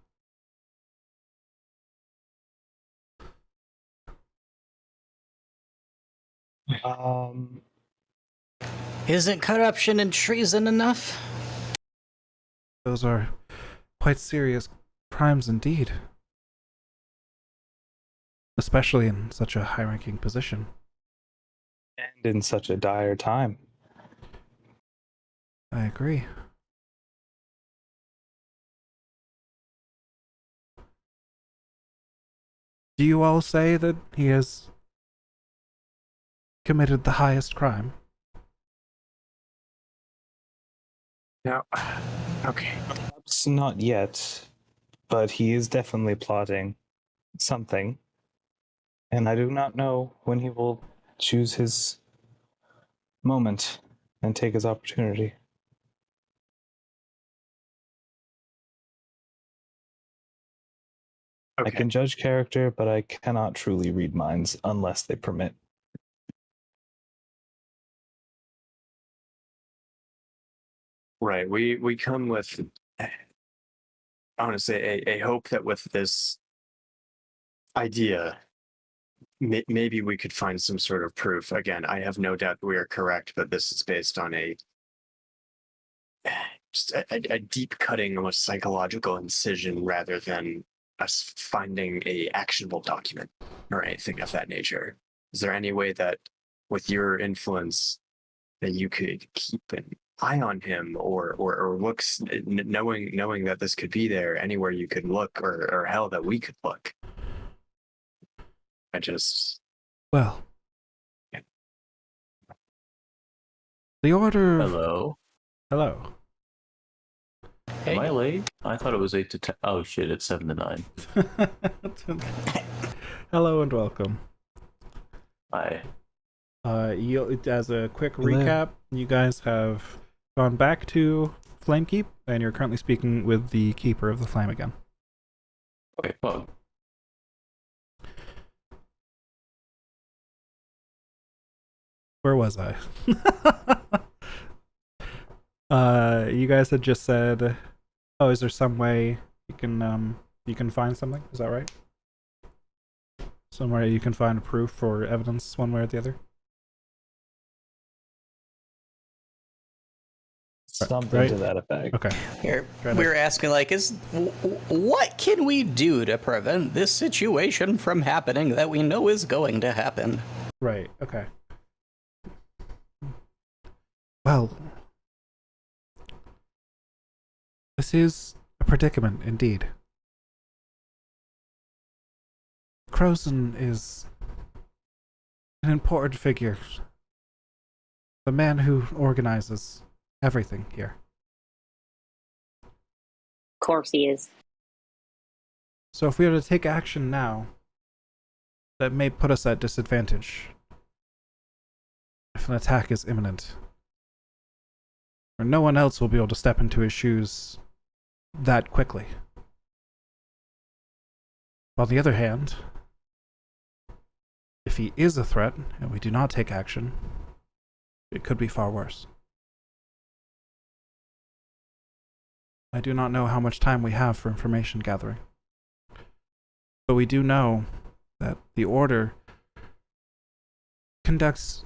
Isn't corruption and treason enough?
Those are quite serious crimes indeed. Especially in such a high-ranking position.
And in such a dire time.
I agree. Do you all say that he has committed the highest crime?
No. Okay.
Perhaps not yet, but he is definitely plotting something. And I do not know when he will choose his moment and take his opportunity.
Okay.
I can judge character, but I cannot truly read minds unless they permit.
Right. We come with, I want to say, a hope that with this idea, maybe we could find some sort of proof. Again, I have no doubt we are correct, but this is based on a deep cutting, almost psychological incision rather than us finding a actionable document or anything of that nature. Is there any way that with your influence that you could keep an eye on him or looks knowing that this could be there anywhere you could look or hell that we could look?
Well,
yeah.
The order.
Hello.
Hello.
Am I late? I thought it was 8 to 10. Oh shit, it's 7 to 9.
Hello and welcome.
Hi.
As a quick
Hello.
recap, you guys have gone back to Flamekeep, and you're currently speaking with the Keeper of the Flame again.
Okay, well,
Where was I? You guys had just said, "Oh, is there some way you can find something?" Is that right? Somewhere you can find proof or evidence, one way or the other.
Something
Right.
to that effect.
Okay.
We're asking, like, what can we do to prevent this situation from happening that we know is going to happen?
Right. Okay. Well, this is a predicament indeed. Crozen is an important figure. The man who organizes everything here.
Of course he is.
So if we are to take action now, that may put us at disadvantage. If an attack is imminent. Or no one else will be able to step into his shoes that quickly. On the other hand, if he is a threat and we do not take action, it could be far worse. I do not know how much time we have for information gathering. But we do know that the Order conducts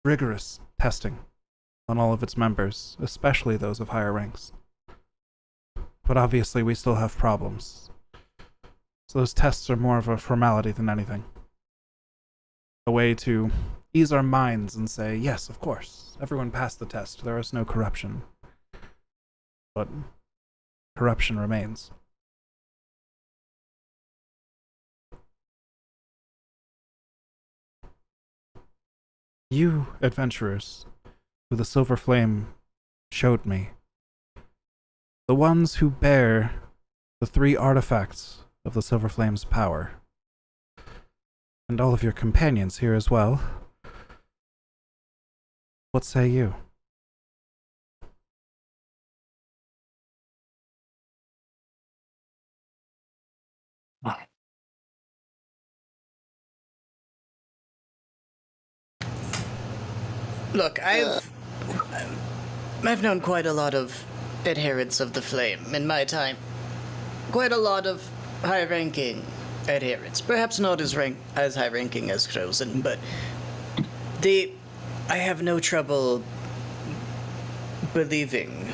rigorous testing on all of its members, especially those of higher ranks. But obviously we still have problems. So those tests are more of a formality than anything. A way to ease our minds and say, yes, of course, everyone passed the test, there is no corruption. But corruption remains. You, adventurers, who the Silver Flame showed me, the ones who bear the 3 artifacts of the Silver Flame's power, and all of your companions here as well, what say you?
Look, I've known quite a lot of adherents of the Flame in my time. Quite a lot of high-ranking adherents. Perhaps not as high-ranking as Crozen, but I have no trouble believing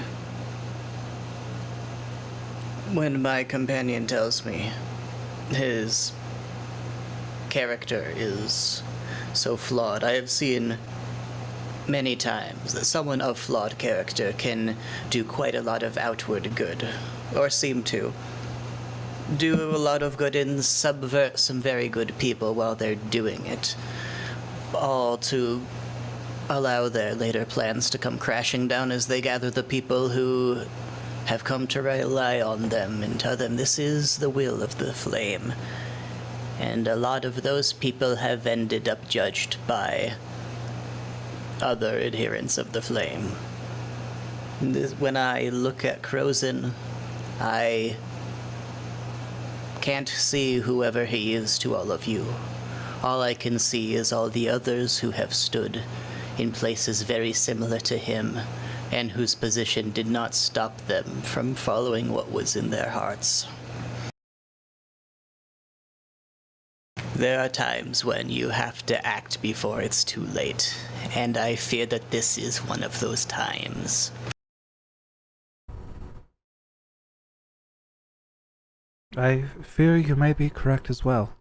when my companion tells me his character is so flawed. I have seen many times that someone of flawed character can do quite a lot of outward good, or seem to do a lot of good and subvert some very good people while they're doing it, all to allow their later plans to come crashing down as they gather the people who have come to rely on them and tell them this is the will of the Flame. And a lot of those people have ended up judged by other adherents of the Flame. When I look at Crozen, I can't see whoever he is to all of you. All I can see is all the others who have stood in places very similar to him, and whose position did not stop them from following what was in their hearts. There are times when you have to act before it's too late, and I fear that this is one of those times.
I fear you may be correct as well.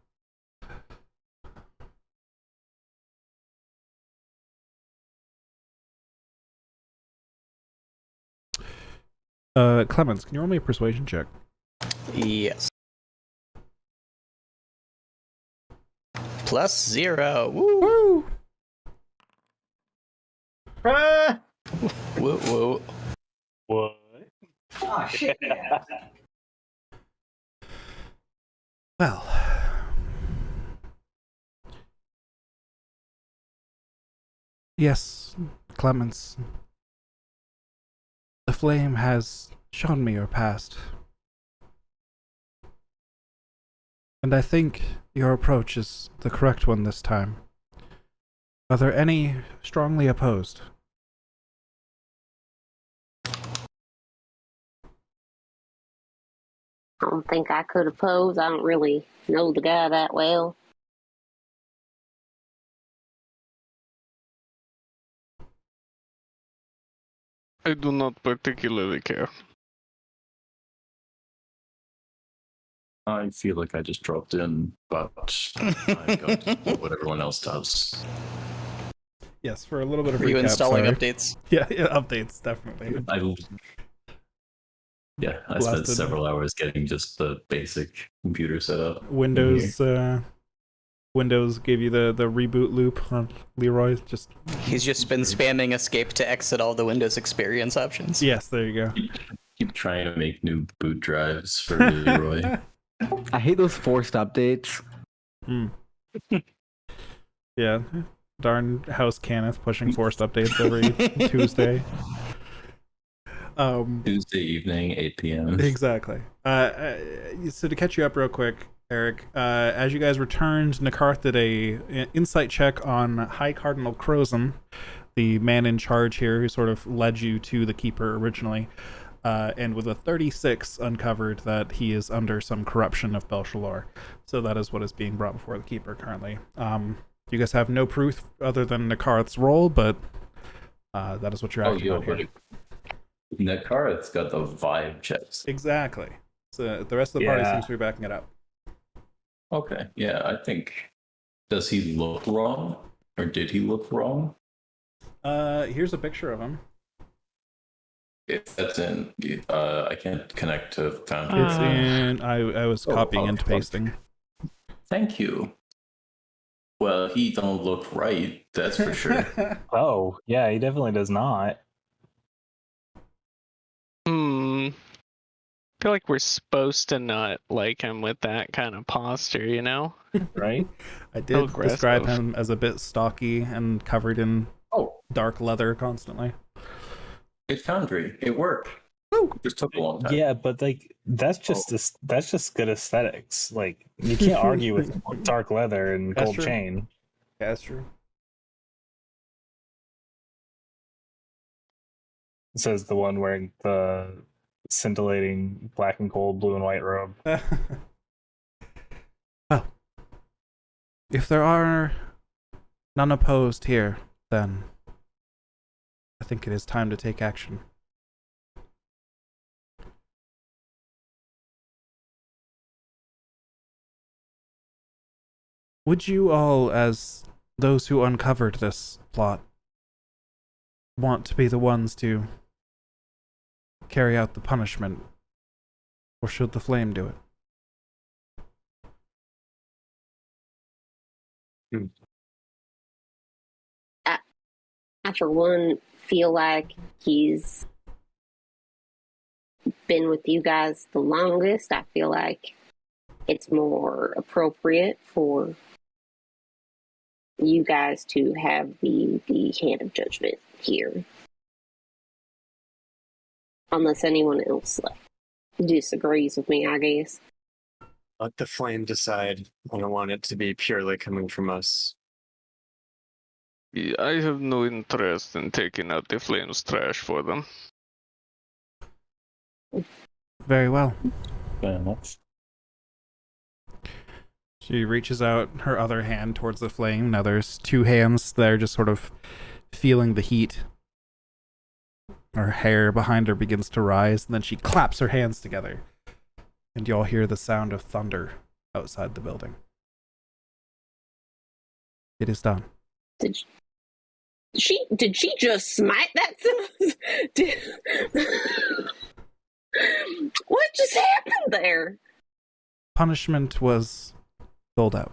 Clemens, can you roll me a persuasion check?
Yes. +0. Woo!
Woo!
Ah!
Whoa, whoa.
What?
Oh shit!
Well, yes, Clemens. The flame has shown me your past. And I think your approach is the correct one this time. Are there any strongly opposed?
I don't think I could oppose. I don't really know the guy that well.
I do not particularly care.
I feel like I just dropped in, but I got to do what everyone else does.
Yes, for a little bit of
Are you
recap,
installing
sorry.
updates?
Yeah, updates, definitely.
I spent
Blasted.
several hours getting just the basic computer set up.
Windows gave you the reboot loop on Leroy.
He's just been spamming escape to exit all the Windows experience options.
Yes, there you go.
Keep trying to make new boot drives for Leroy.
I hate those forced updates.
Yeah, darn House Kenneth pushing forced updates every Tuesday.
Tuesday evening, 8 p.m.
Exactly. So to catch you up real quick, Eric, as you guys returned, Nakarth did a insight check on High Cardinal Crozon, the man in charge here who sort of led you to the Keeper originally, and with a 36 uncovered that he is under some corruption of Belshalor. So that is what is being brought before the Keeper currently. You guys have no proof other than Nakarth's role, but that is what you're acting on here.
Nakarth's got the vibe checks.
Exactly. So the rest of the party
Yeah.
seems to be backing it up.
Okay, yeah, I think. Does he look wrong? Or did he look wrong?
Here's a picture of him.
If that's in, I can't connect to Foundry.
It's in. I was copying and
fuck.
pasting.
Thank you. Well, he don't look right, that's for sure.
Oh, yeah, he definitely does not.
I feel like we're supposed to not like him with that kind of posture, you know?
Right?
I did
Aggressive.
describe him as a bit stocky and covered in
Oh,
dark leather constantly.
it's Foundry. It worked. Just took a long time.
Yeah, but like that's just good aesthetics. Like you can't argue with dark leather and
That's
gold
true.
chain.
Yeah, that's true.
Says the one wearing the scintillating black and gold, blue and white robe.
Well, if there are none opposed here, then I think it is time to take action. Would you all, as those who uncovered this plot, want to be the ones to carry out the punishment, or should the flame do it?
I, for one, feel like he's been with you guys the longest. I feel like it's more appropriate for you guys to have the hand of judgment here. Unless anyone else disagrees with me, I guess.
Let the flame decide. I don't want it to be purely coming from us.
I have no interest in taking out the flames trash for them.
Very well.
Fair enough.
She reaches out her other hand towards the flame. Now there's two hands that are just sort of feeling the heat. Her hair behind her begins to rise, and then she claps her hands together. And y'all hear the sound of thunder outside the building. It is done.
Did she just smite that? What just happened there?
Punishment was doled out.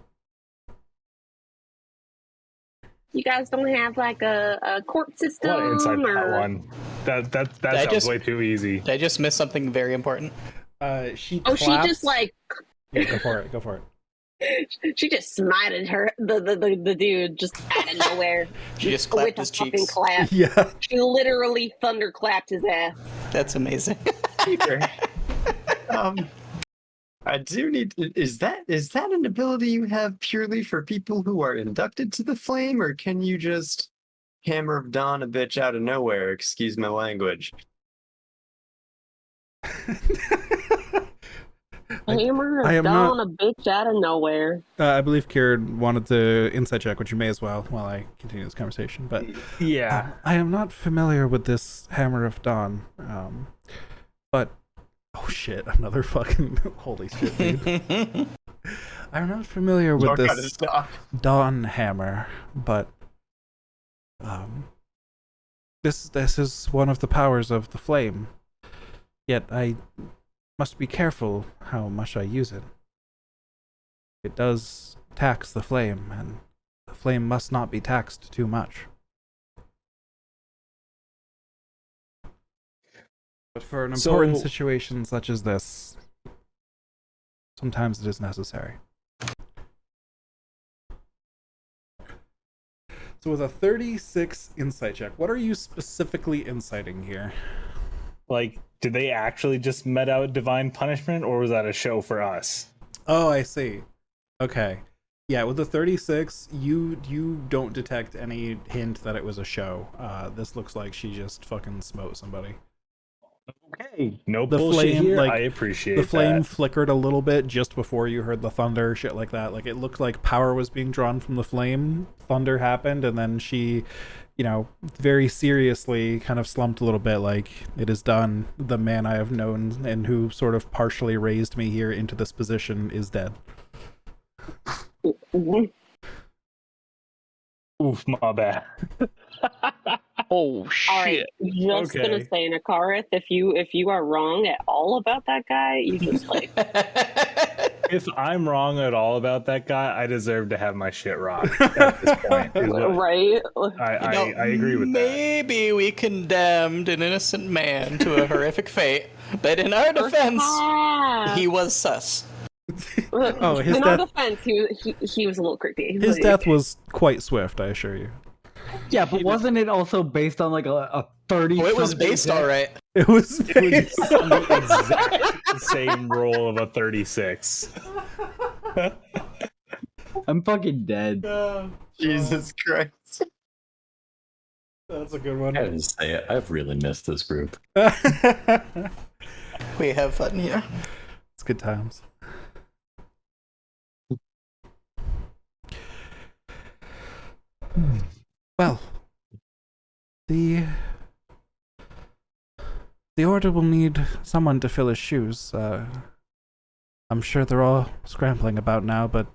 You guys don't have like a court system?
A lot of insight
or...
that one. That sounds way too easy.
Did I just miss something very important?
She
Oh,
clapped.
she just like...
Yeah, go for it. Go for it.
She just smited the dude just out of nowhere.
She just clapped
with
his
a fucking
cheeks.
clap.
Yeah.
She literally thunderclapped his ass.
That's amazing.
I do need. Is that an ability you have purely for people who are inducted to the flame, or can you just hammer of dawn a bitch out of nowhere? Excuse my language.
Hammer
I am
down
not-
a bitch out of nowhere.
I believe Kieran wanted to insight check, which you may as well while I continue this conversation. But
Yeah.
I am not familiar with this Hammer of Dawn. But oh shit, another fucking holy shit, dude. I'm not familiar with this Dawn Hammer, but this is one of the powers of the flame. Yet I must be careful how much I use it. It does tax the flame, and the flame must not be taxed too much. But for an important situation such as this, sometimes it is necessary. So with a 36 insight check, what are you specifically inciting here?
Like, did they actually just met out divine punishment, or was that a show for us?
Oh, I see. Okay. Yeah, with the 36, you don't detect any hint that it was a show. This looks like she just fucking smote somebody.
Okay, no
The
bullshit
flame,
here.
like,
I appreciate
The flame
that.
flickered a little bit just before you heard the thunder, shit like that. Like, it looked like power was being drawn from the flame. Thunder happened, and then she, very seriously kind of slumped a little bit, like, it is done. The man I have known and who sort of partially raised me here into this position is dead.
Oof, my bad.
Oh shit!
All right, just gonna say, Nakareth, if you are wrong at all about that guy, you just like
If I'm wrong at all about that guy, I deserve to have my shit rocked at this point.
right.
I agree with that.
Maybe we condemned an innocent man to a horrific fate, but in our defense, he was sus.
Oh, his
in our
death.
defense, he was a little creepy.
His
Like,
death was quite swift, I assure you.
Yeah, but wasn't it also based on like a 30?
Oh, it was based all right.
It was
On the exact same roll of a 36.
I'm fucking dead.
Jesus Christ.
That's a good one.
I didn't say it. I've really missed this group.
We have fun here.
It's good times. Well, the order will need someone to fill his shoes. I'm sure they're all scrambling about now, but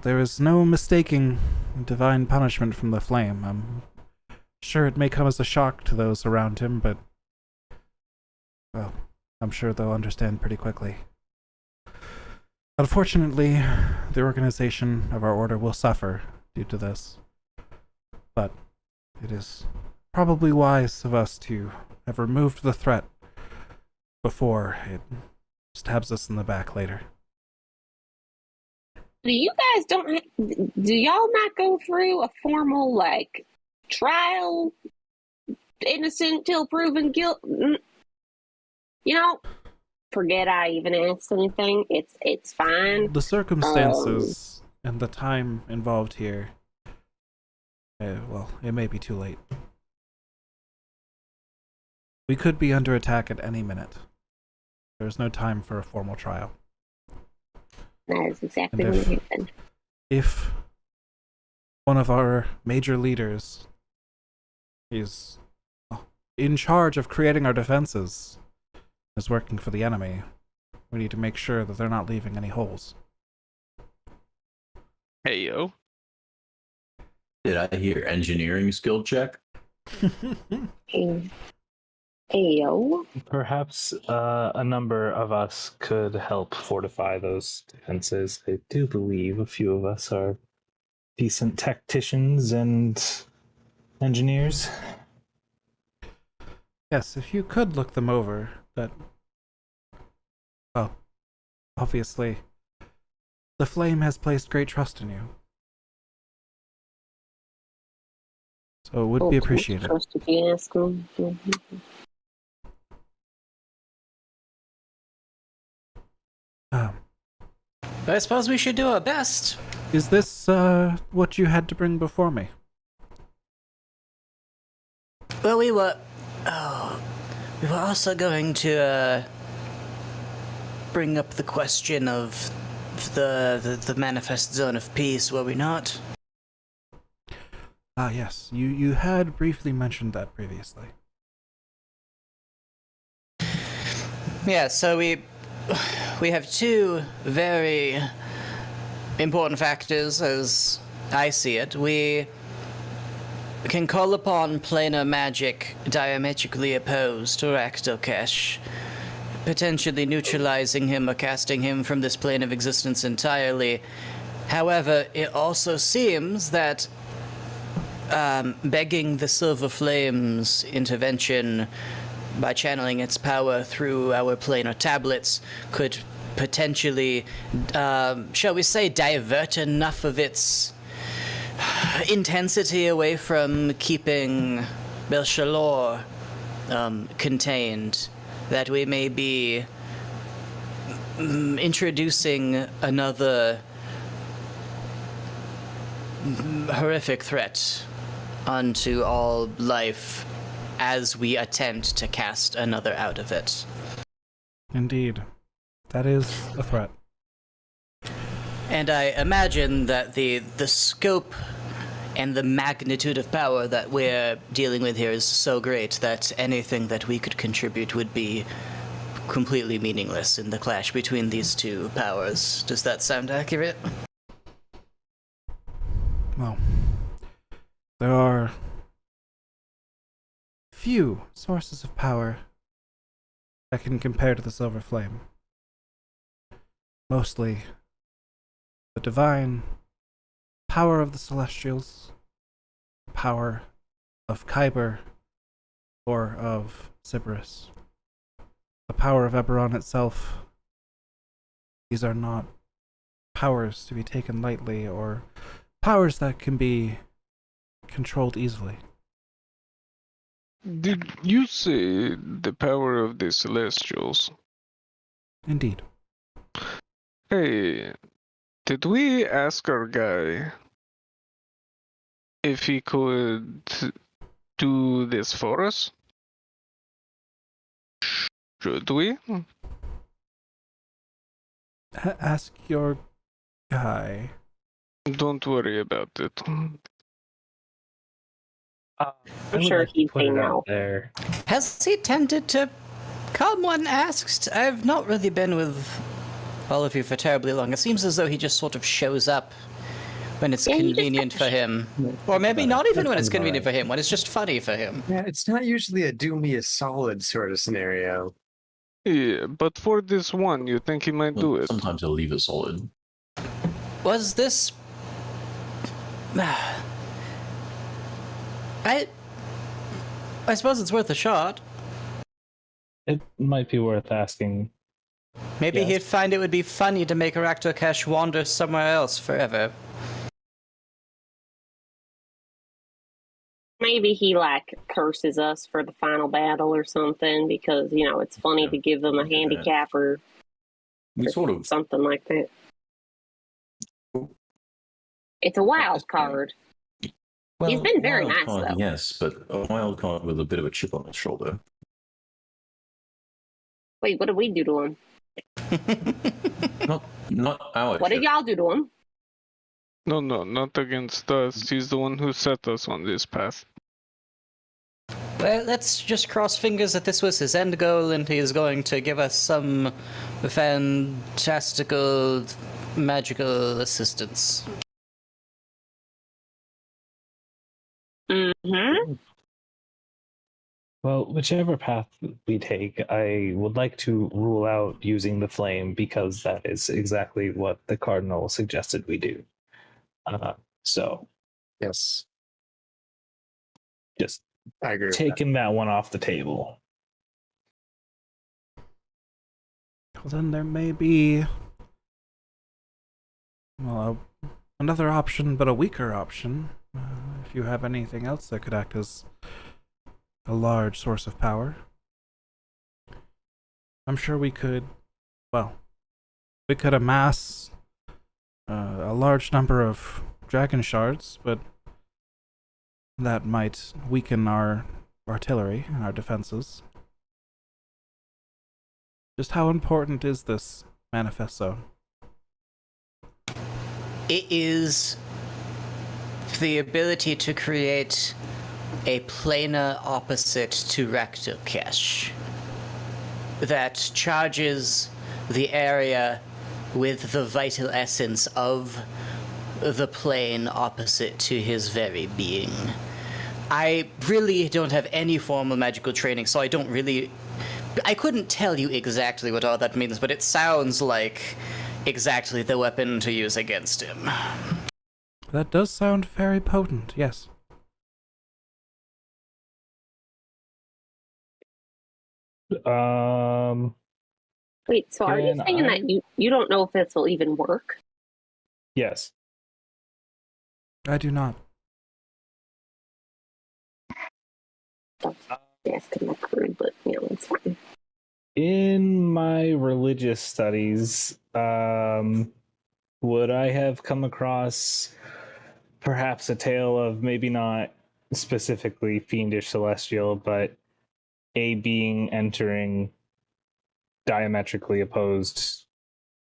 there is no mistaking divine punishment from the flame. I'm sure it may come as a shock to those around him, but well, I'm sure they'll understand pretty quickly. Unfortunately, the organization of our order will suffer due to this. But it is probably wise of us to have removed the threat before it stabs us in the back later.
Do y'all not go through a formal like trial, innocent till proven guilt? Forget I even asked anything. It's fine.
The circumstances and the time involved here, well, it may be too late. We could be under attack at any minute. There's no time for a formal trial.
That is exactly
And
what happened.
if one of our major leaders is in charge of creating our defenses, is working for the enemy, we need to make sure that they're not leaving any holes.
Hey, yo.
Did I hear engineering skill check?
Ayo.
Perhaps a number of us could help fortify those defenses. I do believe a few of us are decent tacticians and engineers.
Yes, if you could look them over, but... Well, obviously, the Flame has placed great trust in you. So it would be appreciated.
Trust if you ask them.
I suppose we should do our best.
Is this what you had to bring before me?
Well, we were also going to bring up the question of the manifest zone of peace, were we not?
Ah, yes. You had briefly mentioned that previously.
Yeah, so we have two very important factors as I see it. We can call upon planar magic diametrically opposed to Raktokesh, potentially neutralizing him or casting him from this plane of existence entirely. However, it also seems that begging the Silver Flame's intervention by channeling its power through our planar tablets could potentially, shall we say, divert enough of its intensity away from keeping Belshalor contained, that we may be introducing another horrific threat onto all life as we attempt to cast another out of it.
Indeed. That is a threat.
And I imagine that the scope and the magnitude of power that we're dealing with here is so great that anything that we could contribute would be completely meaningless in the clash between these two powers. Does that sound accurate?
Well, there are few sources of power that can compare to the Silver Flame. Mostly the divine power of the Celestials, power of Kyber, or of Sybaris, the power of Eberron itself. These are not powers to be taken lightly, or powers that can be controlled easily.
Did you say the power of the Celestials?
Indeed.
Hey, did we ask our guy if he could do this for us? Should we?
Ask your guy.
Don't worry about it.
I'm sure he'd say no.
There.
Has he tended to come when asked? I've not really been with all of you for terribly long. It seems as though he just sort of shows up when it's
Yeah, he just
convenient for him. Or maybe not even when it's convenient for him, when it's just funny for him.
Yeah, it's not usually a do me a solid sort of scenario.
Yeah, but for this one, you think he might do it?
Sometimes I'll leave it solid.
Was this... I suppose it's worth a shot.
It might be worth asking.
Maybe
Yes.
he'd find it would be funny to make Raktokesh wander somewhere else forever.
Maybe he like curses us for the final battle or something because it's funny to give them a handicap or
We sort of
something like that. It's a wild card. He's been very
wild
nice,
card,
though.
yes, but a wild card with a bit of a chip on his shoulder.
Wait, what did we do to him?
Not our
What did
ship.
y'all do to him?
No, not against us. He's the one who set us on this path.
Well, let's just cross fingers that this was his end goal and he is going to give us some fantastical, magical assistance.
Mm-hmm.
Well, whichever path we take, I would like to rule out using the flame because that is exactly what the cardinal suggested we do. So
Yes,
just
I agree with that.
taking that one off the table.
Well, then there may be, well, another option, but a weaker option. If you have anything else that could act as a large source of power, I'm sure we could, well, we could amass a large number of dragon shards, but that might weaken our artillery and our defenses. Just how important is this manifesto?
It is the ability to create a planar opposite to Raktokesh that charges the area with the vital essence of the plane opposite to his very being. I really don't have any formal magical training, so I couldn't tell you exactly what all that means, but it sounds like exactly the weapon to use against him.
That does sound very potent, yes.
Wait, so are you
Can
saying
I-
that you don't know if this will even work?
Yes.
I do not.
Asking that crude, but it's fine.
In my religious studies, would I have come across perhaps a tale of maybe not specifically fiendish celestial, but a being entering diametrically opposed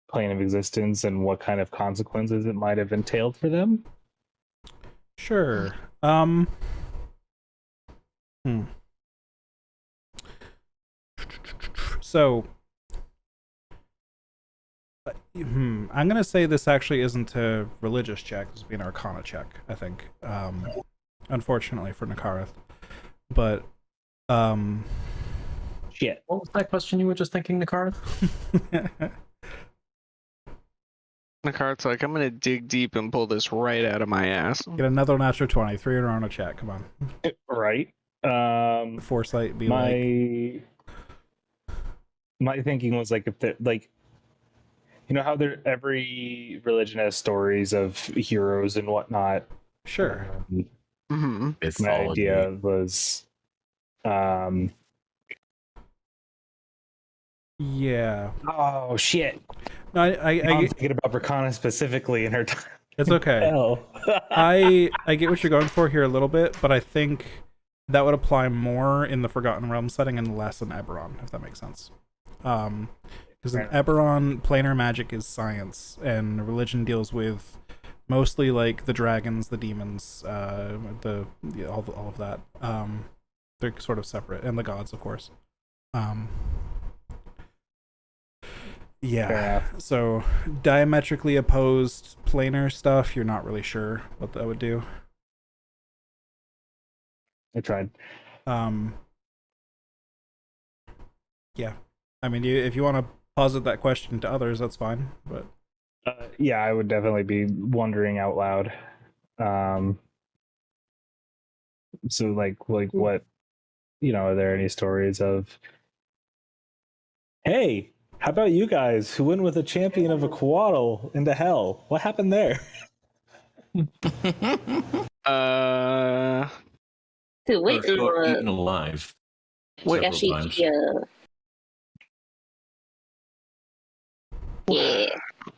plane of existence and what kind of consequences it might have entailed for them?
Sure. So, I'm gonna say this actually isn't a religious check. This would be an Arcana check, I think. Unfortunately for Nakareth, but
Shit.
What was that question you were just thinking, Nakara?
Nakart's like, I'm gonna dig deep and pull this right out of my ass.
Get another natural 20, 3 in a row on a check. Come on,
Right.
foresight. Be like,
My thinking was like, if they're like, you know how every religion has stories of heroes and whatnot.
sure.
Mm-hmm.
My idea was
Yeah.
oh shit.
No,
I'm thinking about Bracana specifically in her time.
it's okay.
Hell.
I get what you're going for here a little bit, but I think that would apply more in the Forgotten Realm setting and less in Eberron, if that makes sense. Because in Eberron, planar magic is science, and religion deals with mostly like the dragons, the demons, all of that. They're sort of separate, and the gods, of course. Yeah. So diametrically opposed planar stuff, you're not really sure what that would do.
I tried.
Yeah. I mean, if you want to posit that question to others, that's fine. But
Yeah, I would definitely be wondering out loud. So like what, are there any stories of, hey, how about you guys who went with a champion of a Coatl into hell? What happened there?
To wait
Eaten alive. several times.
Yeah.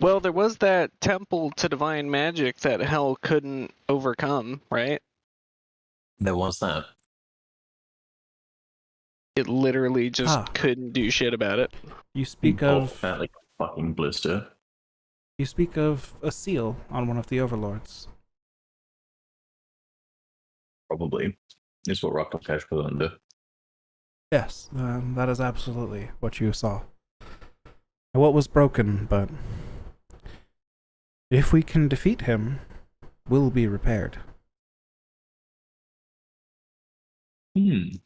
Well, there was that temple to divine magic that hell couldn't overcome, right?
There was that.
it literally just
Ah.
couldn't do shit about it.
You speak of
that like a fucking blister.
a seal on one of the overlords.
Probably is what Rock Cash put under.
Yes, that is absolutely what you saw. What was broken, but if we can defeat him, will be repaired.
Hmm.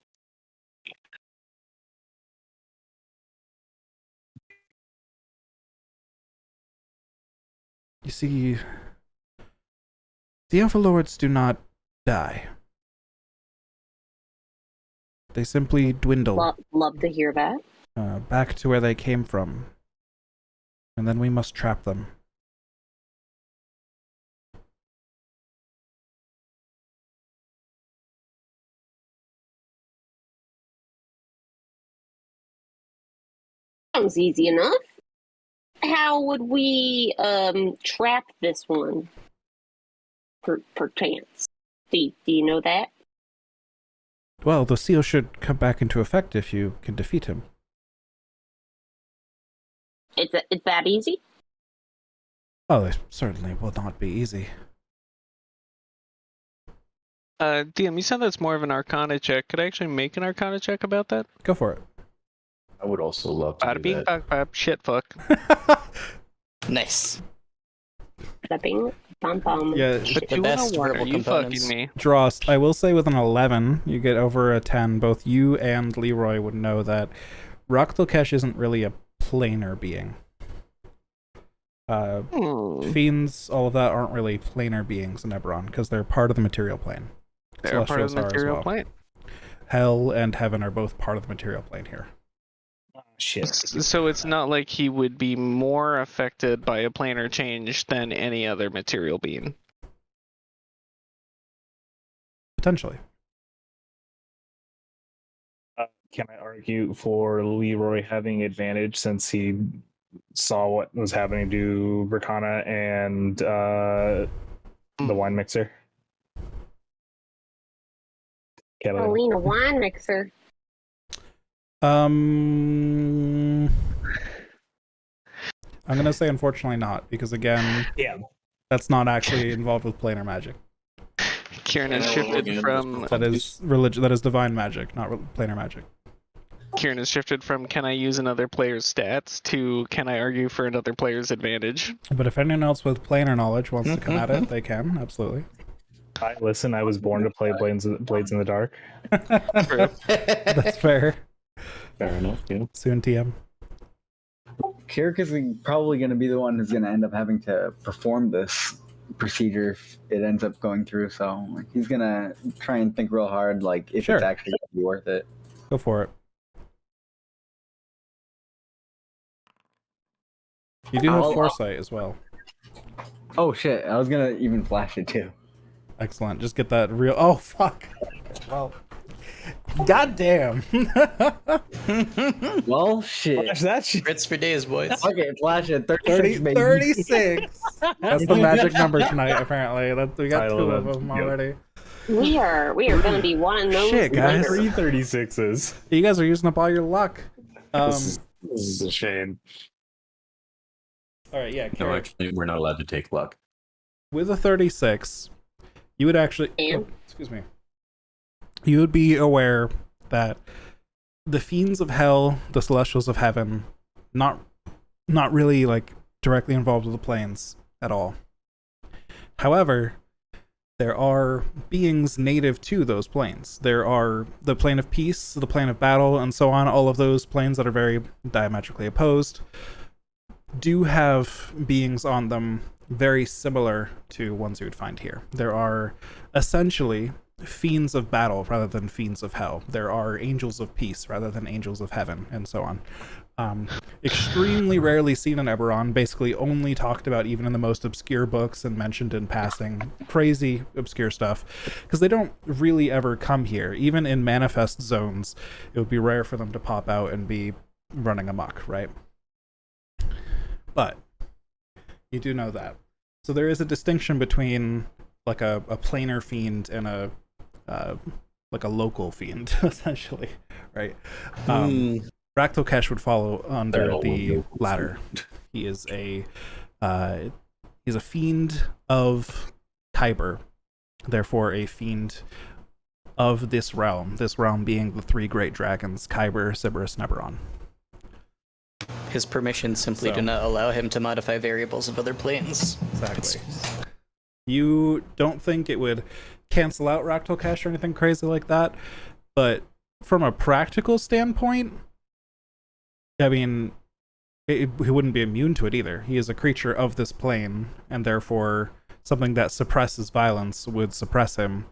You see, the overlords do not die. They simply dwindle
Love to hear that.
back to where they came from. And then we must trap them.
Sounds easy enough. How would we trap this one? Perchance. Do you know that?
Well, the seal should come back into effect if you can defeat him.
It's that easy?
Oh, it certainly will not be easy.
DM, you said that's more of an Arcana check. Could I actually make an Arcana check about that?
Go for it.
I would also love to
Bada
do
bing,
that.
bop, bop, shit, fuck.
Nice.
Bing, bum, bum.
Yeah,
But
The
you
best
wanna
verbal
you
components.
fucking me.
Drost, I will say with an 11, you get over a 10. Both you and Leroy would know that Rak'Tulkesh isn't really a planar being. Fiends, all of that, aren't really planar beings in Eberron, because they're part of the material plane.
They're part of
Celestials
the
are as
material
well.
plane.
Hell and heaven are both part of the material plane here.
Shit.
So it's not like he would be more affected by a planar change than any other material being.
Potentially.
Can I argue for Leroy having advantage since he saw what was happening to Bracana and the wine mixer?
Catalina wine mixer.
I'm gonna say unfortunately not, because again,
Yeah.
that's not actually involved with planar magic.
Kieran has shifted from
That is religion. That is divine magic, not planar magic.
Kieran has shifted from can I use another player's stats to can I argue for another player's advantage?
But if anyone else with planar knowledge wants to come at it, they can absolutely.
Listen, I was born to play Blades in the Dark.
That's fair.
Fair enough, yeah.
Soon TM.
Kirk is probably going to be the one who's going to end up having to perform this procedure if it ends up going through. So he's going to try and think real hard, like if
Sure.
it's actually going to be worth it.
Go for it. You do have foresight as well.
Oh shit! I was going to even flash it too.
Excellent. Just get that real. Oh fuck. Well. Goddamn.
Well, shit.
Flash that shit.
Crits for days, boys.
Okay, flash it.
30,
36, baby.
36. That's the magic number tonight, apparently. We got
Title
two of
of it.
them
Yep.
already.
We are gonna be one of those.
Shit, guys.
winners.
336s.
You guys are using up all your luck.
This is a shame.
All right, yeah.
No,
Karen,
actually, we're not allowed to take luck.
with a 36, you would actually.
And?
Oh, excuse me. You would be aware that the fiends of hell, the celestials of heaven, not really like directly involved with the planes at all. However, there are beings native to those planes. There are the plane of peace, the plane of battle, and so on. All of those planes that are very diametrically opposed do have beings on them very similar to ones you would find here. There are essentially fiends of battle rather than fiends of hell. There are angels of peace rather than angels of heaven, and so on. Extremely rarely seen in Eberron, basically only talked about even in the most obscure books and mentioned in passing. Crazy obscure stuff, because they don't really ever come here. Even in manifest zones, it would be rare for them to pop out and be running amok, right? But you do know that. So there is a distinction between like a planar fiend and a like a local fiend, essentially, right? Raktokesh would follow under the latter. He is he's a fiend of Kyber, therefore a fiend of this realm being the three great dragons, Kyber, Sybaris, and Eberron.
His permissions simply do not allow him to modify variables of other planes.
Exactly. You don't think it would cancel out Raktokesh or anything crazy like that, but from a practical standpoint, I mean, he wouldn't be immune to it either. He is a creature of this plane, and therefore something that suppresses violence would suppress him.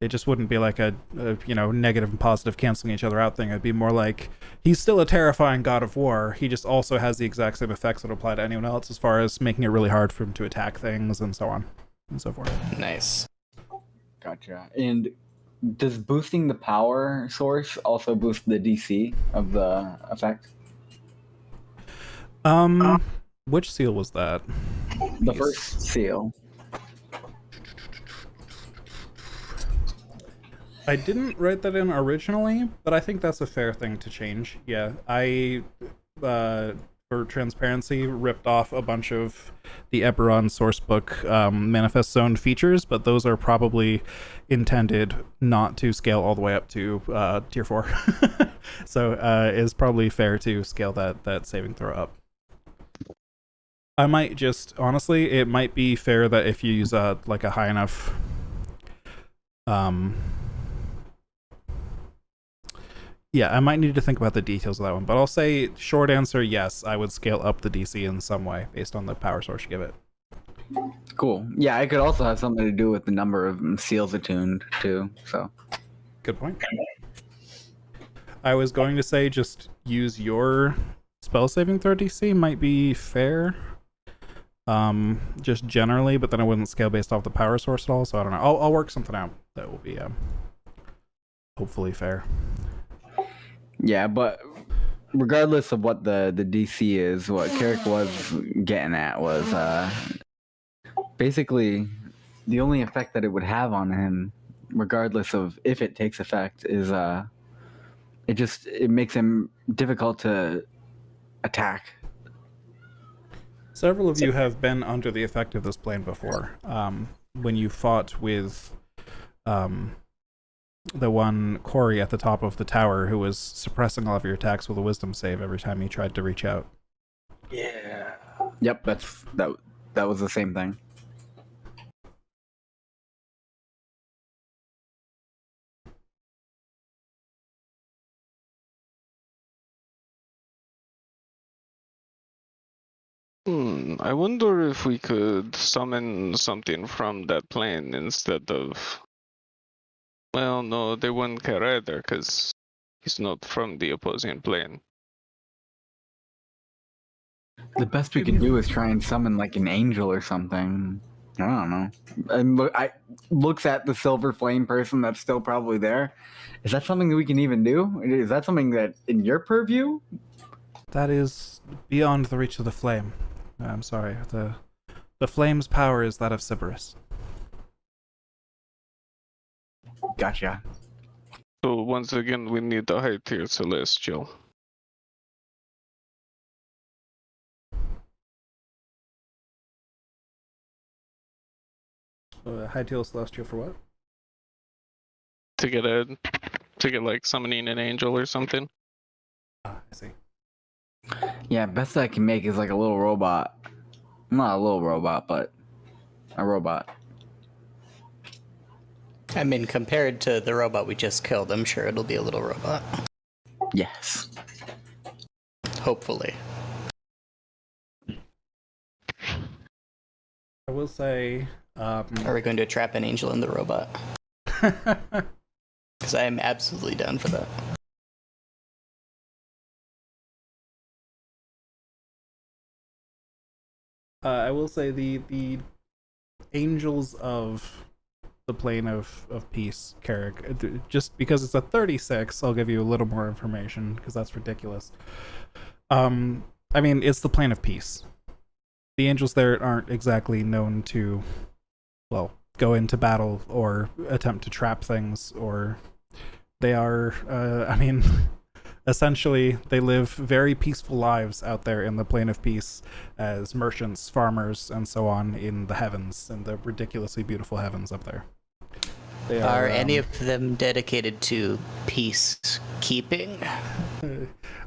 It just wouldn't be like a negative and positive canceling each other out thing. It'd be more like he's still a terrifying god of war. He just also has the exact same effects that apply to anyone else, as far as making it really hard for him to attack things and so on and so forth.
Nice.
Gotcha. And does boosting the power source also boost the DC of the effect?
Which seal was that?
The first seal.
I didn't write that in originally, but I think that's a fair thing to change. Yeah, I, for transparency, ripped off a bunch of the Eberron sourcebook manifest zone features, but those are probably intended not to scale all the way up to tier 4. So it's probably fair to scale that saving throw up. I might just, honestly, it might be fair that if you use like a high enough yeah, I might need to think about the details of that one, but I'll say short answer, yes, I would scale up the DC in some way based on the power source you give it.
Cool. Yeah, it could also have something to do with the number of seals attuned too. So
good point. I was going to say just use your spell saving throw DC might be fair. Just generally, but then I wouldn't scale based off the power source at all, so I don't know. I'll work something out that will be hopefully fair.
yeah, but regardless of what the DC is, what Carrick was getting at was basically the only effect that it would have on him, regardless of if it takes effect, is it makes him difficult to attack.
Several of you have been under the effect of this plane before. When you fought with the one Corey at the top of the tower who was suppressing all of your attacks with a wisdom save every time you tried to reach out.
Yeah.
Yep, that was the same thing.
I wonder if we could summon something from that plane instead of... Well, no, they wouldn't care either, because he's not from the opposing plane.
The best we can do is try and summon like an angel or something. I don't know. And I looks at the silver flame person that's still probably there. Is that something that we can even do? Is that something that in your purview?
That is beyond the reach of the flame. I'm sorry. The flame's power is that of Sybaris.
Gotcha.
So once again, we need a high tier celestial.
High tier celestial for what?
To get like summoning an angel or something.
I see.
Yeah, best I can make is like a little robot. Not a little robot, but a robot.
I mean, compared to the robot we just killed, I'm sure it'll be a little robot.
Yes.
Hopefully.
I will say...
Are we going to trap an angel in the robot? Because I am absolutely down for that.
I will say the angels of the plane of peace, Carrick, just because it's a 36, I'll give you a little more information because that's ridiculous. I mean, it's the plane of peace. The angels there aren't exactly known to, well, go into battle or attempt to trap things or They are, essentially, they live very peaceful lives out there in the plane of peace as merchants, farmers, and so on in the heavens, in the ridiculously beautiful heavens up there. They
Are any of them dedicated to peacekeeping?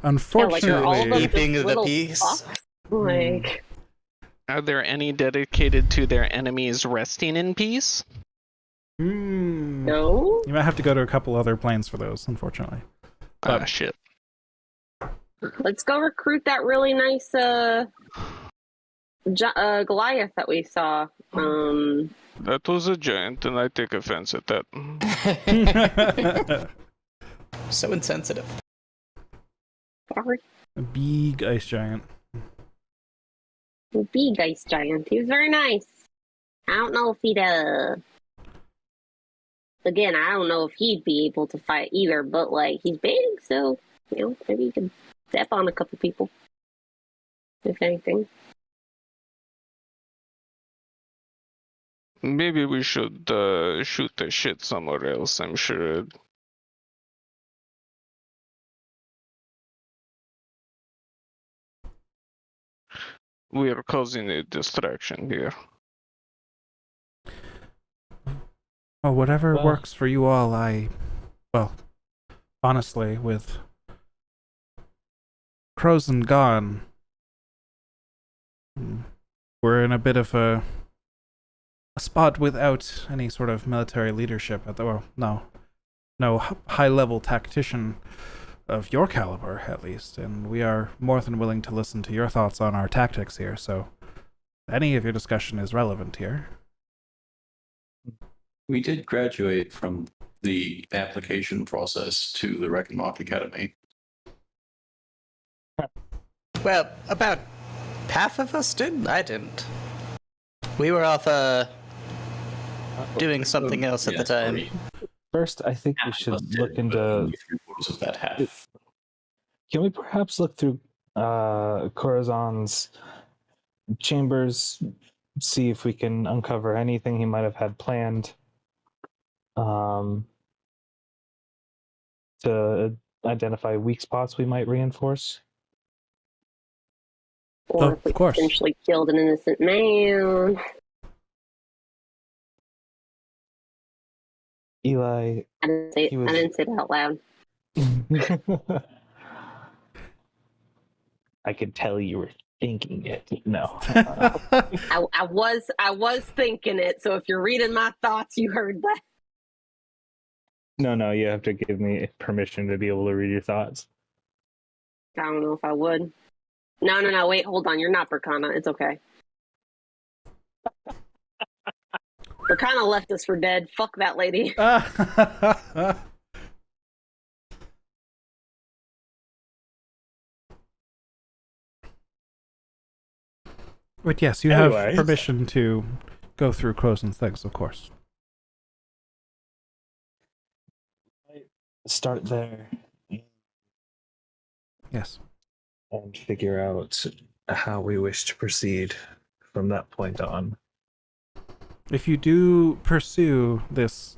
Unfortunately,
Keeping the peace?
Like,
Are there any dedicated to their enemies resting in peace?
no.
You might have to go to a couple other planes for those, unfortunately.
Ah, shit.
Let's go recruit that really nice Goliath that we saw.
That was a giant, and I take offense at that.
So insensitive.
Sorry.
A big ice giant.
The big ice giant. He was very nice. I don't know if he'd again, I don't know if he'd be able to fight either, but like he's big, so maybe he can step on a couple people. If anything.
Maybe we should shoot the shit somewhere else. I'm sure. We are causing a distraction here.
Well, whatever works for you all, honestly, with Crozen gone, we're in a bit of a spot without any sort of military leadership no high-level tactician of your caliber, at least, and we are more than willing to listen to your thoughts on our tactics here, so any of your discussion is relevant here.
We did graduate from the application process to the Reckonmock Academy.
Well, about half of us did. I didn't. We were off doing something else at the time.
First, I think we should look into.
Of that half.
Can we perhaps look through Corazon's chambers, see if we can uncover anything he might have had planned, to identify weak spots we might reinforce?
Or if we potentially killed an innocent man.
Eli.
I didn't say that out loud.
I could tell you were thinking it. No.
I was thinking it, so if you're reading my thoughts, you heard that.
No, you have to give me permission to be able to read your thoughts.
I don't know if I would. No, wait, hold on. You're not Berkana. It's okay. Berkana left us for dead. Fuck that lady.
But yes, you have permission to go through Crozen's things, of course.
Start there.
Yes.
And figure out how we wish to proceed from that point on.
If you do pursue this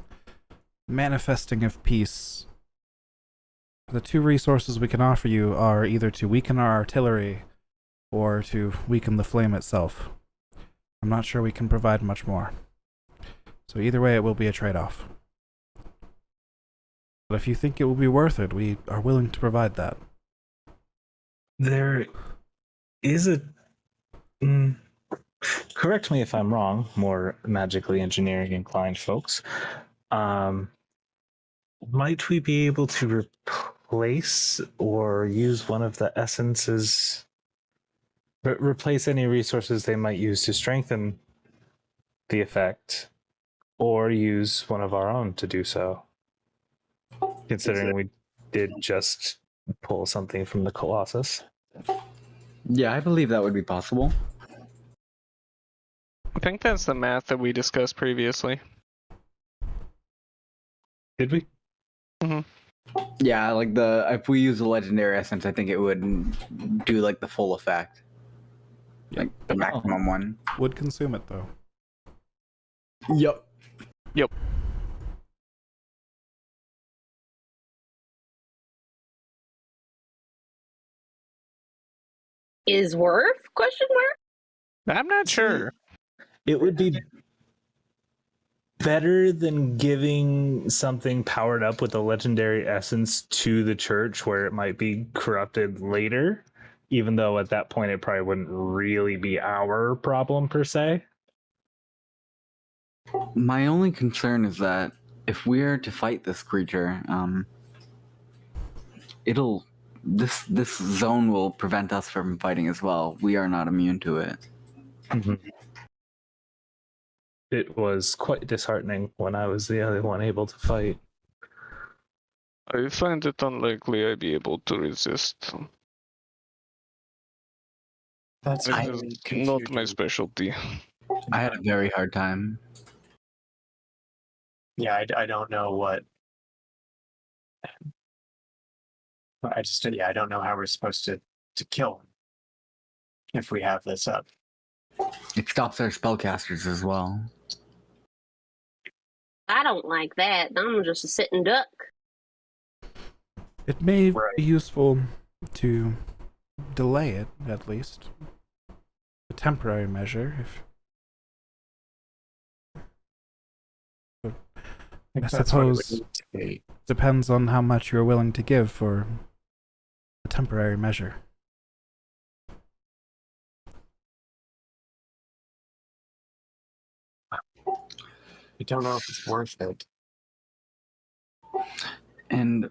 manifesting of peace, the two resources we can offer you are either to weaken our artillery or to weaken the flame itself. I'm not sure we can provide much more. So either way, it will be a trade-off. But if you think it will be worth it, we are willing to provide that.
There is a... correct me if I'm wrong, more magically engineering inclined folks. Might we be able to replace or use one of the essences... replace any resources they might use to strengthen the effect, or use one of our own to do so? Considering we did just pull something from the Colossus.
Yeah, I believe that would be possible.
I think that's the math that we discussed previously.
Did we?
Mm-hmm.
Yeah, like if we use the legendary essence, I think it would do like the full effect. Like the maximum one.
Would consume it though.
Yep.
Is worth? Question mark.
I'm not sure.
It would be better than giving something powered up with a legendary essence to the church where it might be corrupted later, even though at that point it probably wouldn't really be our problem per se.
My only concern is that if we're to fight this creature, this zone will prevent us from fighting as well. We are not immune to it.
It was quite disheartening when I was the only one able to fight.
I find it unlikely I'd be able to resist.
That's
It
highly
is
confusing.
not my specialty.
I had a very hard time.
Yeah, I don't know what. I don't know how we're supposed to kill him if we have this up.
It stops our spellcasters as well.
I don't like that. I'm just a sitting duck.
It may
Right.
be useful to delay it, at least. A temporary measure, if... I
That's what it would
suppose
need to be.
depends on how much you're willing to give for a temporary measure.
I don't know if it's worth it.
And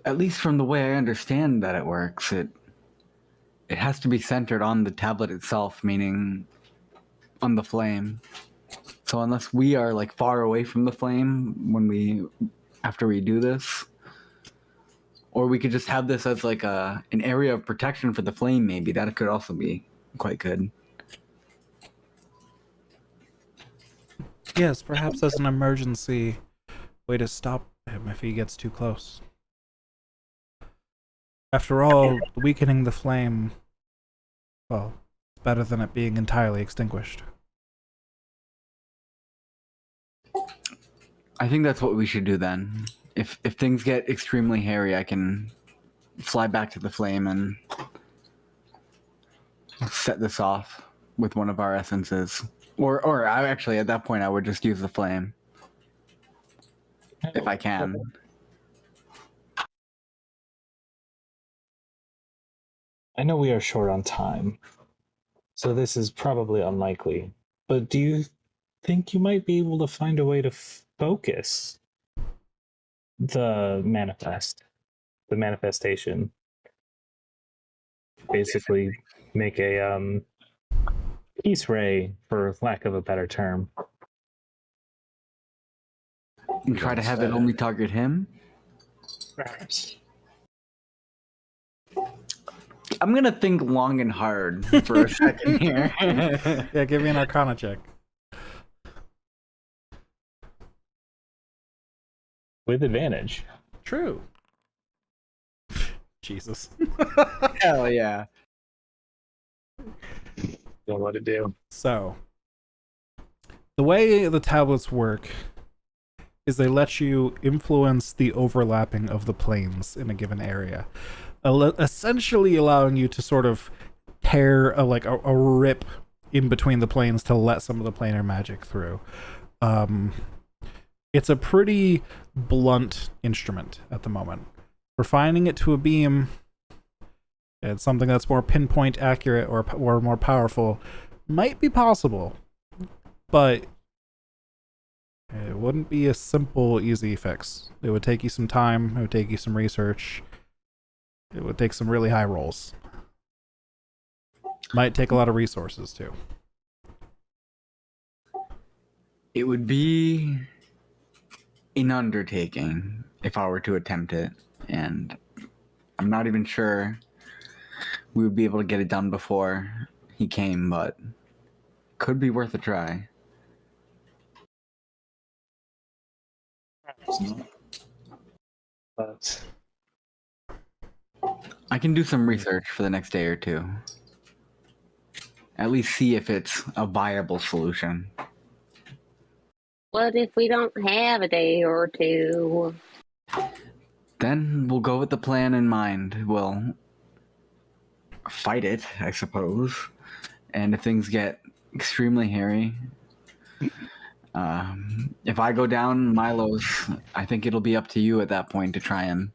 at least from the way I understand that it works, it has to be centered on the tablet itself, meaning on the flame. So unless we are like far away from the flame after we do this, or we could just have this as like an area of protection for the flame, maybe that could also be quite good.
Yes, perhaps as an emergency way to stop him if he gets too close. After all, weakening the flame, well, it's better than it being entirely extinguished.
I think that's what we should do then. If things get extremely hairy, I can fly back to the flame and set this off with one of our essences. Or I actually, at that point, I would just use the flame. If I can.
I know we are short on time, so this is probably unlikely. But do you think you might be able to find a way to focus the manifestation? Basically, make a peace ray, for lack of a better term.
And try to have it only target him?
Perhaps.
I'm gonna think long and hard for a second here.
Yeah, give me an Arcana check.
With advantage.
True. Jesus.
Hell yeah.
Don't know what to do.
So, the way the tablets work is they let you influence the overlapping of the planes in a given area, essentially allowing you to sort of tear a rip in between the planes to let some of the planar magic through. It's a pretty blunt instrument at the moment. Refining it to a beam, it's something that's more pinpoint accurate or more powerful, might be possible, but it wouldn't be a simple, easy fix. It would take you some time, it would take you some research, it would take some really high rolls. Might take a lot of resources, too.
It would be an undertaking if I were to attempt it, and I'm not even sure we would be able to get it done before he came, but could be worth a try.
But
I can do some research for the next day or two. At least see if it's a viable solution.
What if we don't have a day or two?
Then we'll go with the plan in mind. fight it, I suppose. And if things get extremely hairy, if I go down Milo's, I think it'll be up to you at that point to try and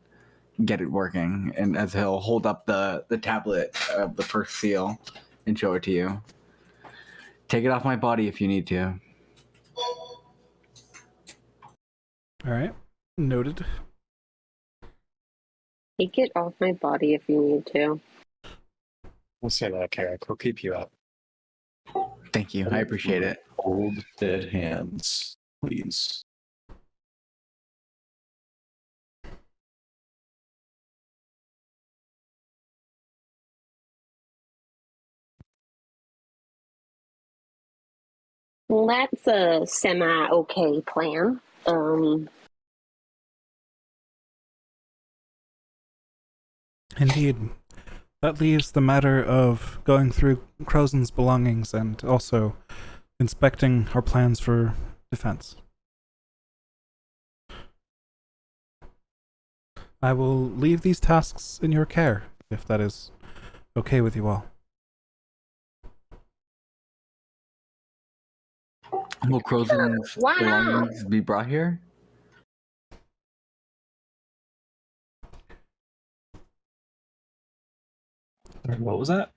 get it working. And as he'll hold up the tablet of the first seal and show it to you. Take it off my body if you need to.
All right, noted.
Take it off my body if you need to.
We'll say that, Carrick. We'll keep you up.
Thank you. I appreciate it.
Hold dead hands, please.
Well, that's a semi-okay plan.
Indeed. That leaves the matter of going through Crozen's belongings and also inspecting our plans for defense. I will leave these tasks in your care, if that is okay with you all.
Will Crozen's
Why not?
belongings be brought here?
What was that?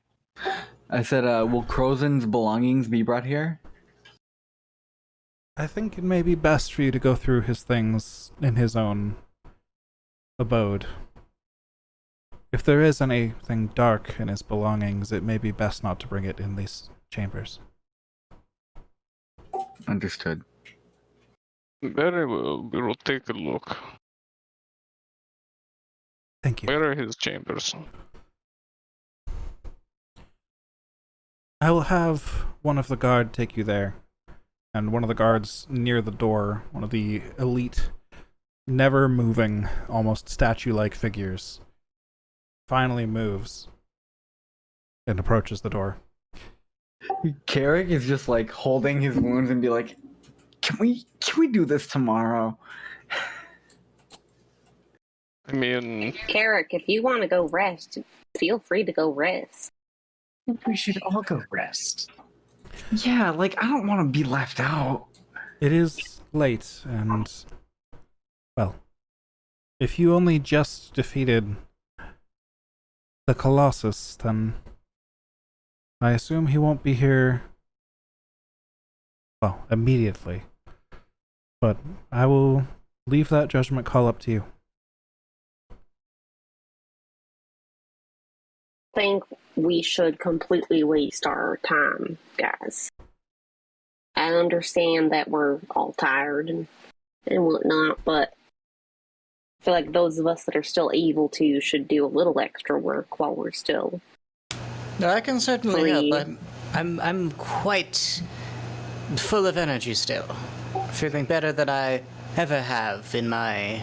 I said, will Crozen's belongings be brought here?
I think it may be best for you to go through his things in his own abode. If there is anything dark in his belongings, it may be best not to bring it in these chambers.
Understood.
Very well. We will take a look.
Thank you.
Where are his chambers?
I will have one of the guard take you there. And one of the guards near the door, one of the elite, never moving, almost statue-like figures, finally moves and approaches the door.
Carrick is just like holding his wounds and be like, can we do this tomorrow?
I mean,
Carrick, if you want to go rest, feel free to go rest.
We should all go rest.
Yeah, like I don't want to be left out.
It is late, and, well, if you only just defeated the Colossus, then I assume he won't be here, well, immediately. But I will leave that judgment call up to you.
Think we should completely waste our time, guys. I understand that we're all tired and whatnot, but I feel like those of us that are still able to should do a little extra work while we're still.
No, I can certainly
Free.
help. I'm quite full of energy still. Feeling better than I ever have in my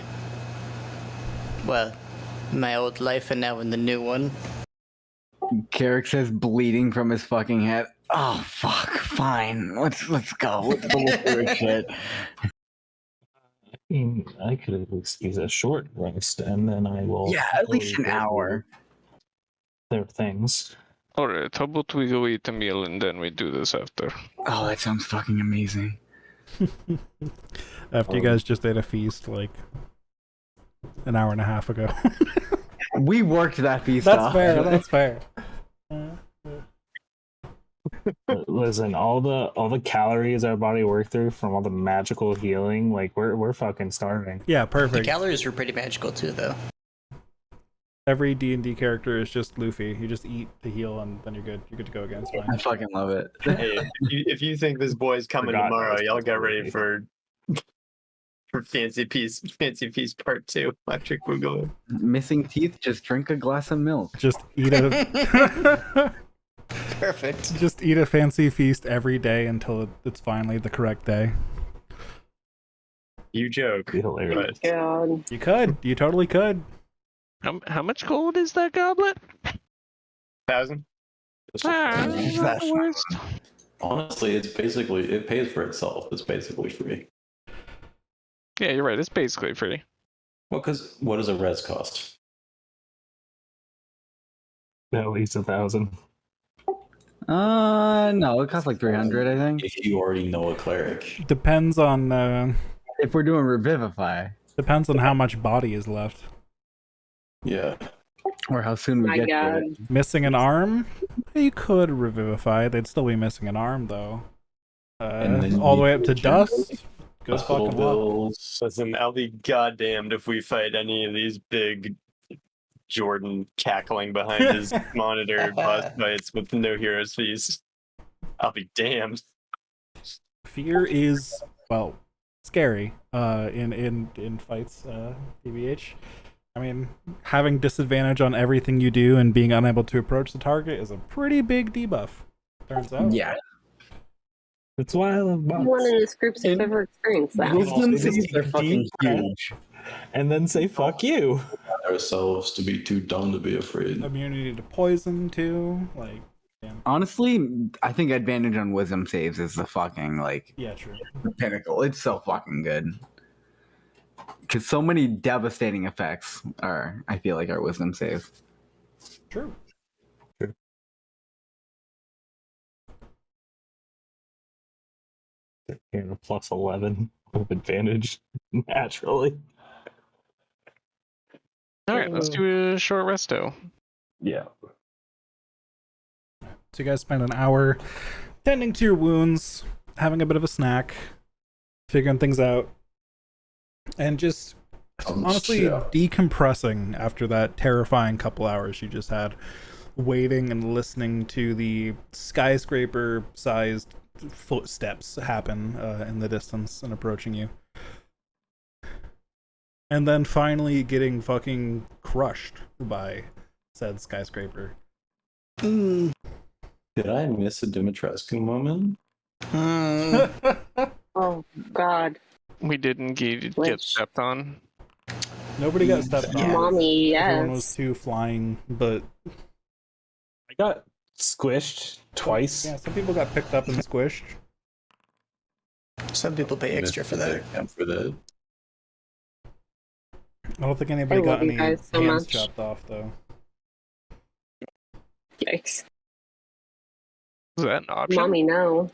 old life and now in the new one.
Carrick says bleeding from his fucking head. Oh fuck, fine. Let's go. Let's go through this shit.
I mean, I could at least use a short rest, and then I will.
Yeah, at least an
go
hour.
through Their things.
alright, how about we go eat a meal and then we do this after?
Oh, that sounds fucking amazing.
After you guys just ate a feast, like, an hour and a half ago.
We worked that feast
That's
off.
fair, that's fair.
Listen, all the calories our body worked through from all the magical healing, like we're fucking starving.
Yeah,
The
perfect.
calories were pretty magical too, though.
Every D&D character is just Luffy. You just eat to heal and then you're good. You're good to go again. It's
I
fine.
fucking love it.
Hey, if you think this boy's coming
Forgot
tomorrow,
that was
y'all get
supposed to
ready
be.
for Fancy Feast Part 2. Electric Boogaloo.
Missing teeth, just drink a glass of milk.
Just eat a
Perfect.
just eat a fancy feast every day until it's finally the correct day.
You joke.
Be hilarious.
But
God.
You could. You totally could.
How much gold is that goblet?
1,000?
Ah, not the worst.
Honestly, it pays for itself. It's basically free.
Yeah, you're right. It's basically free.
Well, because what does a res cost?
At least 1,000.
No, it costs like 300, I think.
If you already know a cleric.
Depends on
If we're doing Revivify,
how much body is left.
Yeah.
or how soon we
My
get to
God.
it.
Missing an arm? You could revivify. They'd still be missing an arm though.
And then
All the
you
way up to
get your
dust. Good
hospital
fucking luck.
bills.
Listen, I'll be goddamned if we fight any of these big Jordan cackling behind his monitor boss fights with no heroes fees. I'll be damned.
Fear is, well, scary in fights, DBH. I mean, having disadvantage on everything you do and being unable to approach the target is a pretty big debuff, turns out.
Yeah.
That's why I love bots.
Anyone in this group's ever experienced that?
Wisdom
Just
saves
take
are
a
fucking
deep breath.
huge.
And then say, fuck you.
Ourselves to be too dumb to be afraid.
Immunity to poison, too. Like,
Honestly, I think advantage on wisdom saves is the fucking, like,
yeah, true.
pinnacle. It's so fucking good. Because so many devastating effects are, I feel like, our wisdom saves.
True.
You're a plus 11 with advantage, naturally.
All right, let's do a short resto.
Yeah.
So you guys spend an hour tending to your wounds, having a bit of a snack, figuring things out, and just honestly decompressing after that terrifying couple hours you just had, waiting and listening to the skyscraper-sized footsteps happen in the distance and approaching you. And then finally getting fucking crushed by said skyscraper.
Did I miss a Dimitrescu moment?
Oh, God.
We didn't get
Which-
stepped on.
Nobody got stepped on.
Mommy,
Everyone was
yes.
too flying, but
I got squished twice.
yeah, some people got picked up and squished.
Some people pay extra for that.
For that.
I don't think anybody
I
got
love you
any
guys so
hands
much.
chopped off though.
Yikes.
Is that an option?
Mommy, no.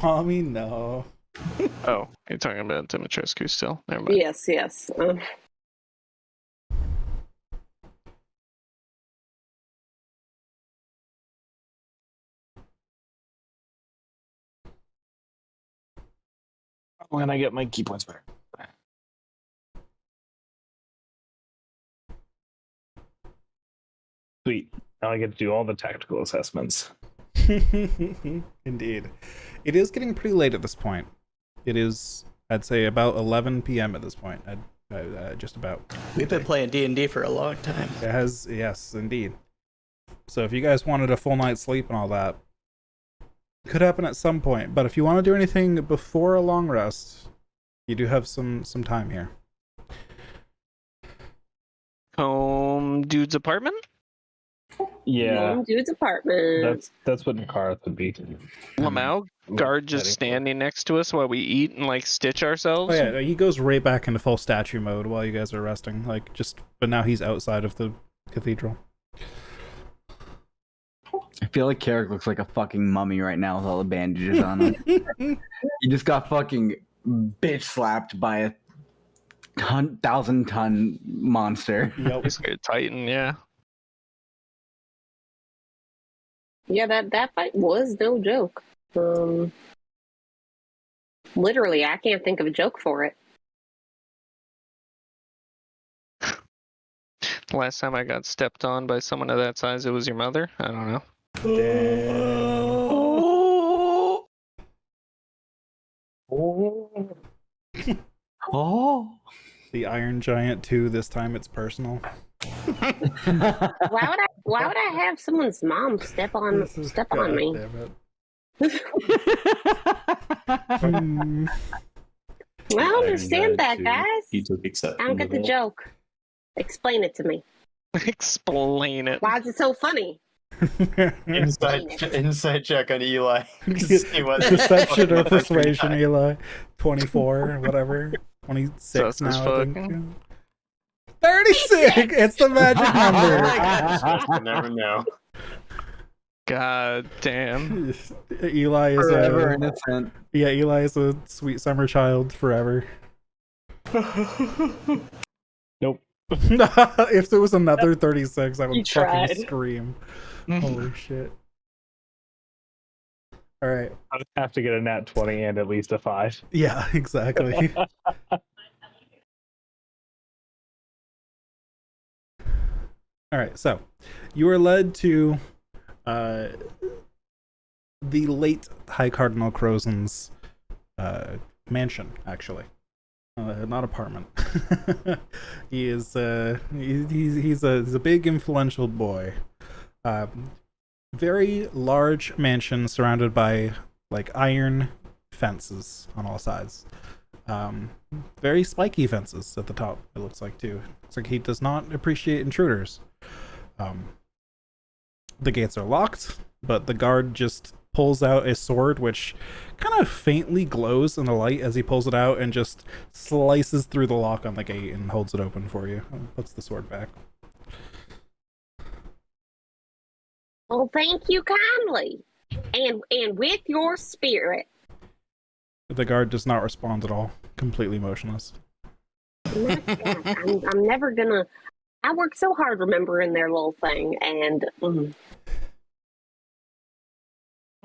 Mommy, no.
Oh, you're talking about Dimitrescu still. Never mind.
Yes, yes.
When I get my key points back. Sweet. Now I get to do all the tactical assessments.
Indeed. It is getting pretty late at this point. It is, I'd say, about 11 p.m. at this point. Just about.
We've been playing D&D for a long time.
It has, yes, indeed. So if you guys wanted a full night's sleep and all that, could happen at some point. But if you want to do anything before a long rest, you do have some time here.
Home dude's apartment?
Yeah,
Mom, dude's apartment.
that's what Nakarth would be.
Lamau? Guard just standing next to us while we eat and like stitch ourselves?
Oh yeah, he goes right back into full statue mode while you guys are resting. Like but now he's outside of the cathedral.
I feel like Carrick looks like a fucking mummy right now with all the bandages on him. He just got fucking bitch slapped by a 1,000-ton monster.
Yep.
He's like a titan, yeah.
Yeah, that fight was no joke. Literally, I can't think of a joke for it.
The last time I got stepped on by someone of that size, it was your mother? I don't know.
Oh.
The Iron Giant 2, this time it's personal.
Why would I have someone's mom step on me?
Damn it.
I don't understand that,
Too.
guys.
He took exception.
I don't get
to
the
that.
joke. Explain it to me.
Explain it.
Why is it so funny?
Inside check on Eli. See what-
Perception or persuasion, Eli? 24 or whatever. 26
Sus as
now, I think.
fuck.
36! It's the magic number.
You never know.
God damn.
Eli is
Forever
a
innocent.
Eli is a sweet summer child forever.
Nope.
If there was another 36, I
You
would
tried.
fucking scream. Holy shit. All right.
I'd have to get a nat 20 and at least a 5.
Yeah, exactly. All right, so you are led to the late High Cardinal Crozen's mansion, actually, not apartment. He is he's a big influential boy. Very large mansion surrounded by like iron fences on all sides. Very spiky fences at the top, it looks like, too. Looks like he does not appreciate intruders. The gates are locked, but the guard just pulls out a sword which kind of faintly glows in the light as he pulls it out and just slices through the lock on the gate and holds it open for you and puts the sword back.
Well, thank you kindly. And with your spirit.
The guard does not respond at all, completely motionless.
I'm never gonna. I worked so hard remembering their little thing, and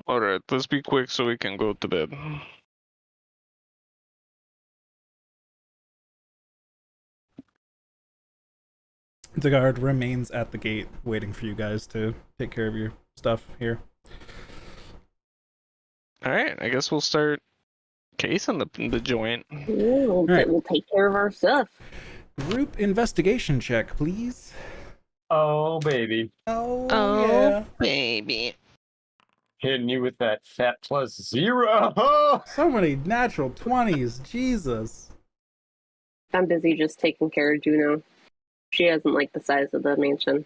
Alright, let's be quick so we can go to bed.
The guard remains at the gate, waiting for you guys to take care of your stuff here.
Alright, I guess we'll start casing the joint.
we'll take care of our stuff.
Group investigation check, please.
Oh, baby.
Oh,
Oh, baby.
Hitting you with that fat +0.
So many natural 20s, Jesus.
I'm busy just taking care of Juno. She doesn't like the size of the mansion.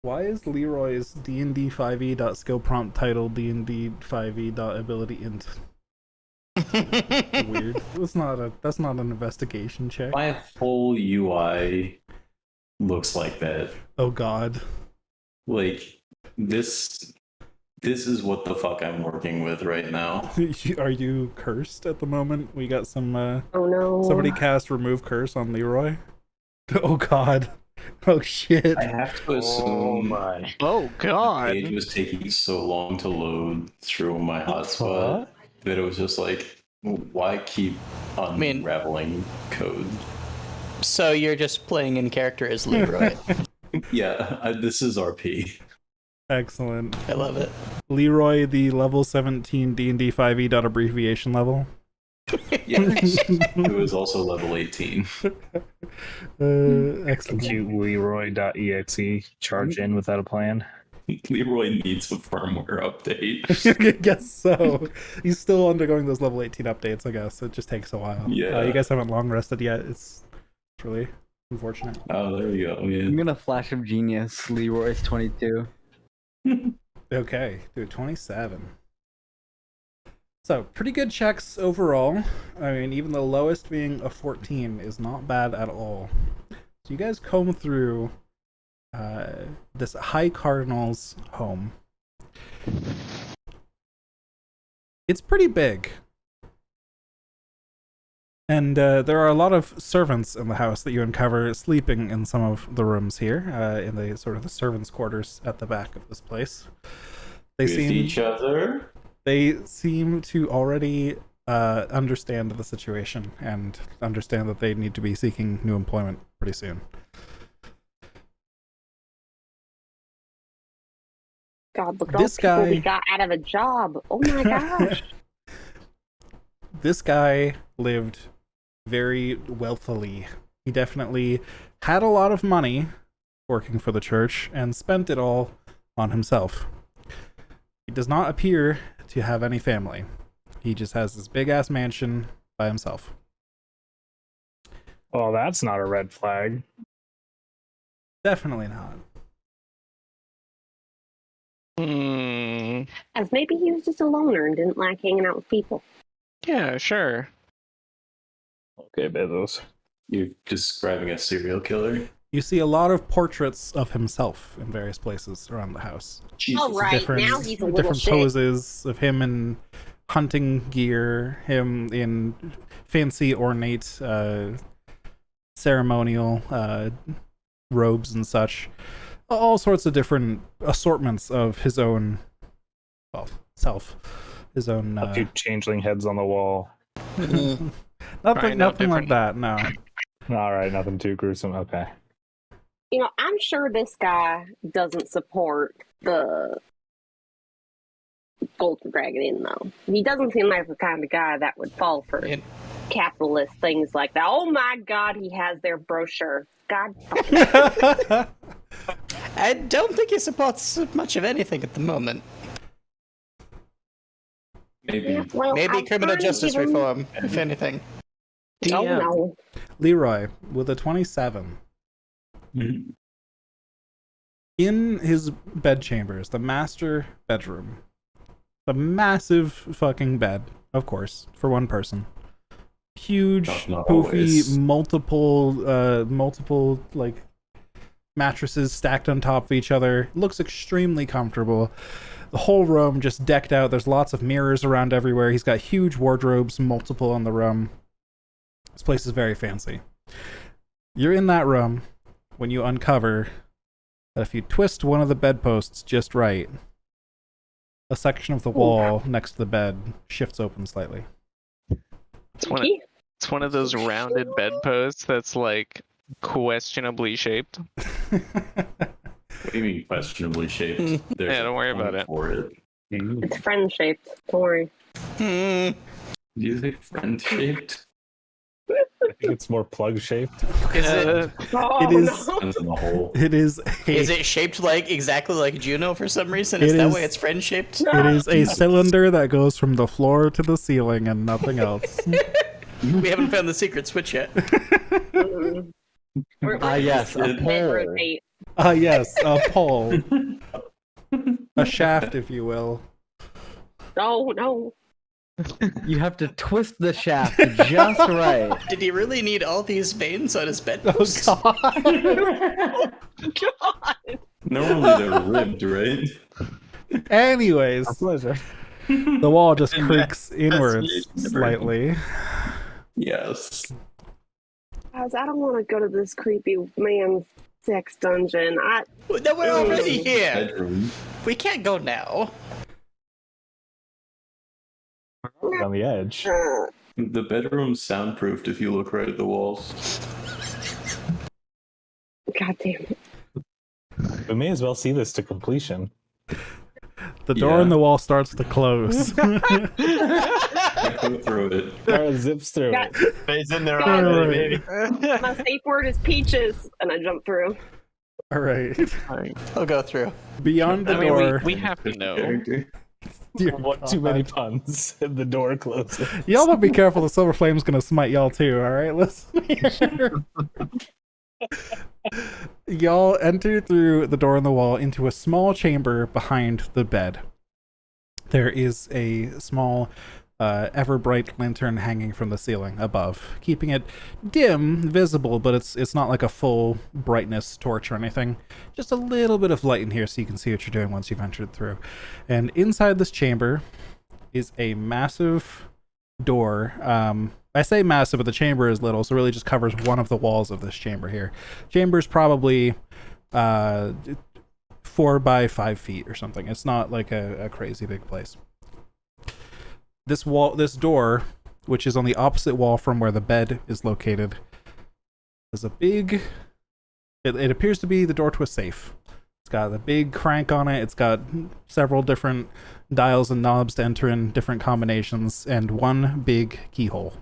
Why is Leroy's D&D 5e skill prompt title D&D 5e ability int? Weird. That's not an investigation check.
My whole UI looks like that.
Oh god.
Like this is what the fuck I'm working with right now.
Are you cursed at the moment? We got some
Oh no.
somebody cast remove curse on Leroy. Oh god. Oh shit.
I have to
Oh
assume
my.
Oh,
the
God.
page was taking so long to load through my hotspot that it was just like, why keep
mean-
unraveling code?
So you're just playing in character as Leroy.
Yeah, this is RP.
Excellent.
I love it.
Leroy, the level 17 D&D 5e abbreviation level.
Yeah, it was also level 18.
Excellent.
Compute Leroy.exe, charge in without a plan.
Leroy needs a firmware update.
I guess so. He's still undergoing those level 18 updates, I guess. It just takes a while.
Yeah.
You guys haven't long rested yet. It's really unfortunate.
Oh, there we go.
I'm
Yeah.
gonna flash of genius. Leroy's 22.
Okay, dude, 27. So, pretty good checks overall. I mean, even the lowest being a 14 is not bad at all. So you guys comb through this High Cardinal's home. It's pretty big. And there are a lot of servants in the house that you uncover sleeping in some of the rooms here, in the sort of the servants' quarters at the back of this place. They
With
seem
each other.
they seem to already understand the situation and understand that they need to be seeking new employment pretty soon.
God, look at
This
all the people we
guy-
got out of a job. Oh my gosh.
This guy lived very wealthily. He definitely had a lot of money working for the church and spent it all on himself. He does not appear to have any family. He just has this big ass mansion by himself.
Well, that's not a red flag.
Definitely not.
As maybe he was just a loner and didn't like hanging out with people.
Yeah, sure.
Okay, Bezos.
You're describing a serial killer?
You see a lot of portraits of himself in various places around the house.
Jesus.
All right, now he's a little
different
shit.
poses of him in hunting gear, him in fancy, ornate, ceremonial robes and such. All sorts of different assortments of his own, well, self, his own.
A few changeling heads on the wall.
nothing
Probably no
like
different.
that. No.
All right, nothing too gruesome. Okay.
You know, I'm sure this guy doesn't support the Golden Dragon Inn, though. He doesn't seem like the kind of guy that would fall for
It-
capitalist things like that. Oh my God, he has their brochure. God.
I don't think he supports much of anything at the moment.
Maybe.
Well,
Maybe
I
criminal
can't
justice
even-
reform, if anything.
Oh
DM.
no.
Leroy with a 27.
Mhm.
In his bedchambers, the master bedroom, the massive fucking bed, of course, for one person. Huge,
Not
poofy,
always.
multiple like mattresses stacked on top of each other. Looks extremely comfortable. The whole room just decked out. There's lots of mirrors around everywhere. He's got huge wardrobes, multiple in the room. This place is very fancy. You're in that room when you uncover that if you twist one of the bedposts just right, a section of the wall next to the bed shifts open slightly.
It's one of those rounded bedposts that's like questionably shaped.
What do you mean questionably shaped? There's
Yeah, don't worry
a
about
point
it.
For it.
It's friend shaped. Don't worry.
Hmm.
Do you think friend shaped?
I think it's more plug shaped.
Is it?
Oh,
It is-
no.
Depends on the hole.
It is
Is it shaped like exactly like Juno for some reason? Is
It
that
is-
why it's friend shaped?
it is a cylinder that goes from the floor to the ceiling and nothing else.
We haven't found the secret switch yet.
Mm-mm.
Yes, a
Head
pole.
rotate.
Yes, a pole. A shaft, if you will.
Oh no.
You have to twist the shaft just right.
Did he really need all these veins on his
Oh,
bedpost?
God.
God.
Normally they're ribbed, right?
Anyways,
A pleasure.
the wall just creaks inwards
never-
slightly.
Yes.
Guys, I don't want to go to this creepy man's sex dungeon.
No, we're already here.
Bedroom.
We can't go now.
On the edge.
The bedroom's soundproofed if you look right at the walls.
God damn it.
We may as well see this to completion.
The door in the wall starts to close.
I go through it.
Kara zips through
Got-
it.
Face in there
Guys,
already, baby.
My safe word is peaches, and I jump through.
All right.
I'll go through.
Beyond the
I mean,
door.
we have to know.
Character.
Dear
One too many
God.
puns, and the door closes.
Y'all better be careful. The silver flame's gonna smite y'all too. All right, listen here. Y'all enter through the door in the wall into a small chamber behind the bed. There is a small, ever bright lantern hanging from the ceiling above, keeping it dim, visible, but it's not like a full brightness torch or anything. Just a little bit of light in here so you can see what you're doing once you've entered through. And inside this chamber is a massive door. I say massive, but the chamber is little, so it really just covers one of the walls of this chamber here. Chamber's probably 4 by 5 feet or something. It's not like a crazy big place. This door, which is on the opposite wall from where the bed is located, is a big. It appears to be the door to a safe. It's got a big crank on it. It's got several different dials and knobs to enter in different combinations, and one big keyhole.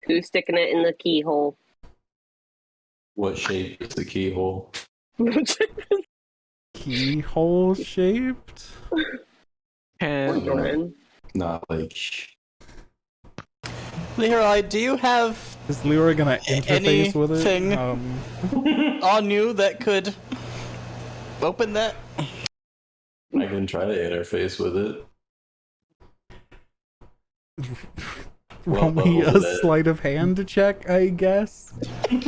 Who's sticking it in the keyhole?
What shape is the keyhole?
Keyhole shaped?
And
Lauren.
Not like.
Leroy, do you have
Is Leroy gonna interface with it?
anything? on you that could open that?
I can try to interface with it.
Roll me a sleight of hand check, I guess.
Is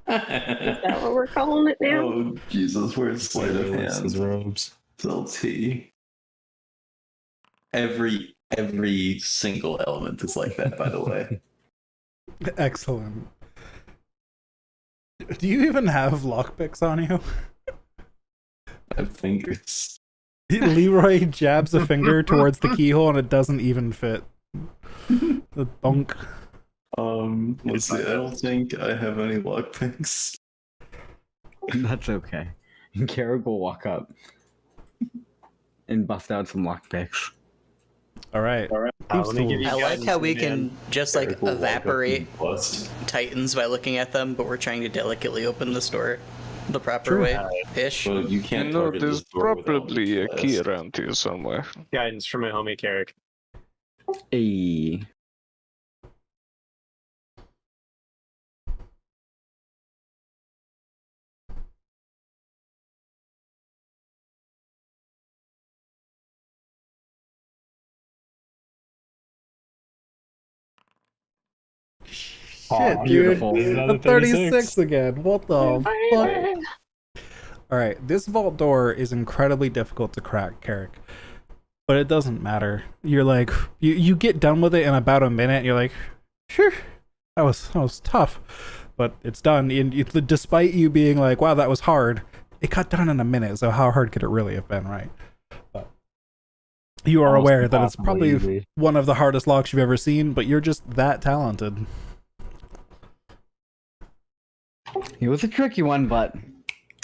that what we're calling it now?
Oh Jesus, where's sleight of
His
hand?
robes.
LT. Every single element is like that, by the way.
Excellent. Do you even have lockpicks on you?
I have fingers.
Leroy jabs a finger towards the keyhole and it doesn't even fit. The bunk.
Let's see. I don't think I have any lockpicks.
That's okay. Carrick will walk up and bust out some lockpicks.
All right.
Let me give you
I like
guidance,
how we
man.
can just like
Eric will walk up
evaporate
and bust.
Titans by looking at them, but we're trying to delicately open this door the proper
True.
way ish.
Well, you can't
No,
target
there's
this door without
probably a
fast.
key around here somewhere.
Guidance from my homie Carrick.
Hey.
Shit,
beautiful.
dude.
Another
A 36 again. What the fuck? Alright, this vault door is incredibly difficult to crack, Carrick. But it doesn't matter. You're like, you get done with it in about a minute, and you're like, sure, that was tough. But it's done. And despite you being like, wow, that was hard, it got done in a minute, so how hard could it really have been, right? But you are
Almost
aware that it's
impossibly
probably
easy.
one of the hardest locks you've ever seen, but you're just that talented.
It was a tricky one, but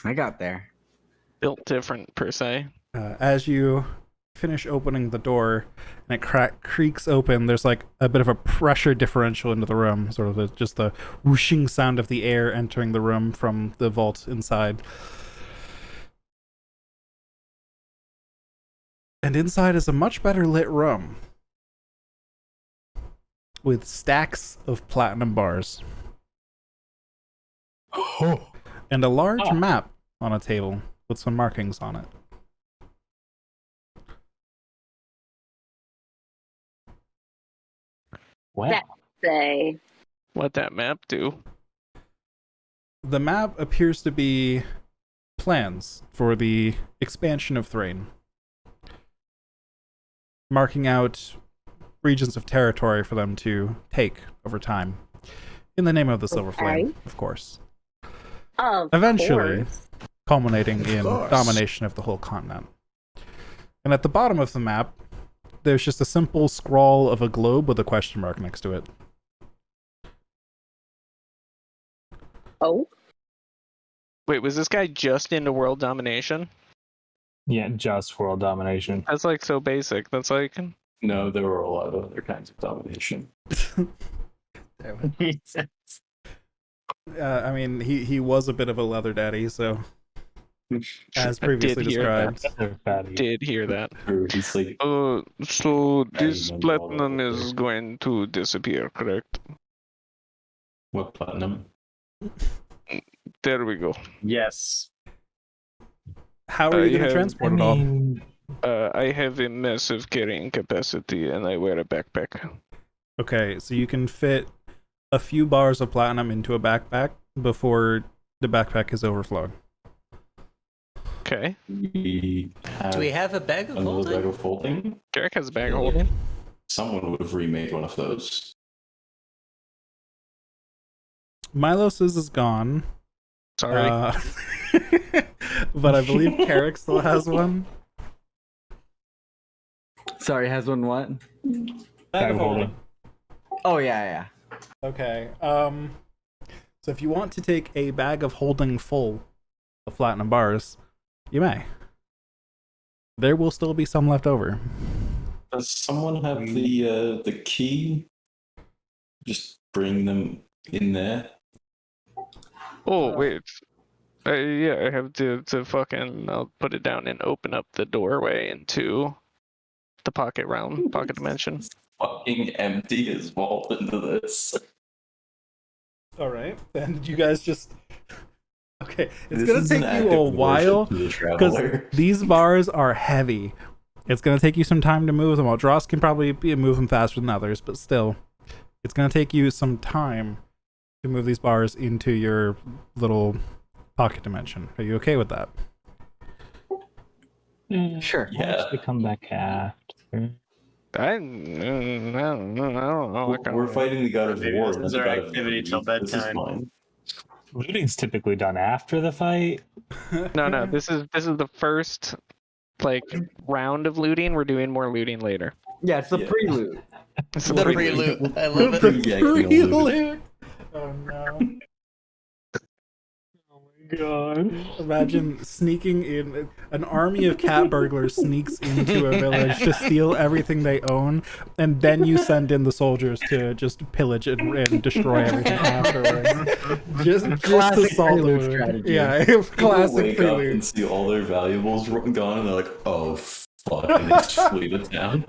I got there.
Built different, per se.
As you finish opening the door and it creaks open, there's like a bit of a pressure differential into the room, sort of just the whooshing sound of the air entering the room from the vault inside. And inside is a much better lit room with stacks of platinum bars and a large map on a table with some markings on it.
Wow.
That- Say,
What that map do?
The map appears to be plans for the expansion of Thrain, marking out regions of territory for them to take over time, in the name of the Silver Flame, of course.
of
Eventually,
course.
culminating in
course.
domination of the whole continent. And at the bottom of the map, there's just a simple scrawl of a globe with a question mark next to it.
Oh,
Wait, was this guy just into world domination?
Yeah, just world domination.
That's like so basic. That's like
No, there were a lot of other kinds of domination.
Damn it. I mean, he was a bit of a leather daddy, so as
I
previously
did hear
described.
They're fatty.
did hear that.
Or he's like,
So this
Diamond
platinum
all
is
over.
going to disappear, correct?
what platinum?
There we go.
Yes.
How are you going
have-
to transport it all?
I have a massive carrying capacity, and I wear a backpack.
Okay, so you can fit a few bars of platinum into a backpack before the backpack is overflowing.
Okay.
We have
Do we have a bag of
another bag
holding?
of folding.
Derek has a bag of holding.
Someone would have remade one of those.
Milos's is gone.
Sorry.
But I believe Carrick still has one.
Sorry, has one what?
Bag of holding.
Oh yeah.
Okay. So if you want to take a bag of holding full of platinum bars, you may. There will still be some left over.
Does someone have the key? Just bring them in there.
Oh wait. Yeah, I have to fucking. I'll put it down and open up the doorway into the pocket dimension.
Fucking empty his vault into this.
All right. And you guys just. Okay, it's
This
gonna
is an
take
act
you a
of
while
worship to the
because
traveler.
these bars are heavy, It's going to take you some time to move them. Well, Dross can probably move them faster than others, but still, it's going to take you some time to move these bars into your little pocket dimension. Are you okay with that?
Sure.
Yeah. We come back after.
I don't know.
We're fighting the god of
Maybe
war.
this
not
is
the
our
god of
activity
beauty.
till
This is
bedtime.
fine.
Looting's typically done after the fight.
No. This is the first like round of looting. We're doing more looting later.
Yeah, it's the
Yeah.
prelude.
It's
The
prelude.
prelude. I love it.
Prelude. Oh no. Oh my god. Imagine sneaking in. An army of cat burglars sneaks into a village to steal everything they own, and then you send in the soldiers to just pillage and destroy everything afterwards. Just to
Classic
solve the
prelude
wound.
strategy.
Yeah,
People
classic
wake up
prelude.
and see all their valuables gone, and they're like, "Oh fuck!" And they just flee to town.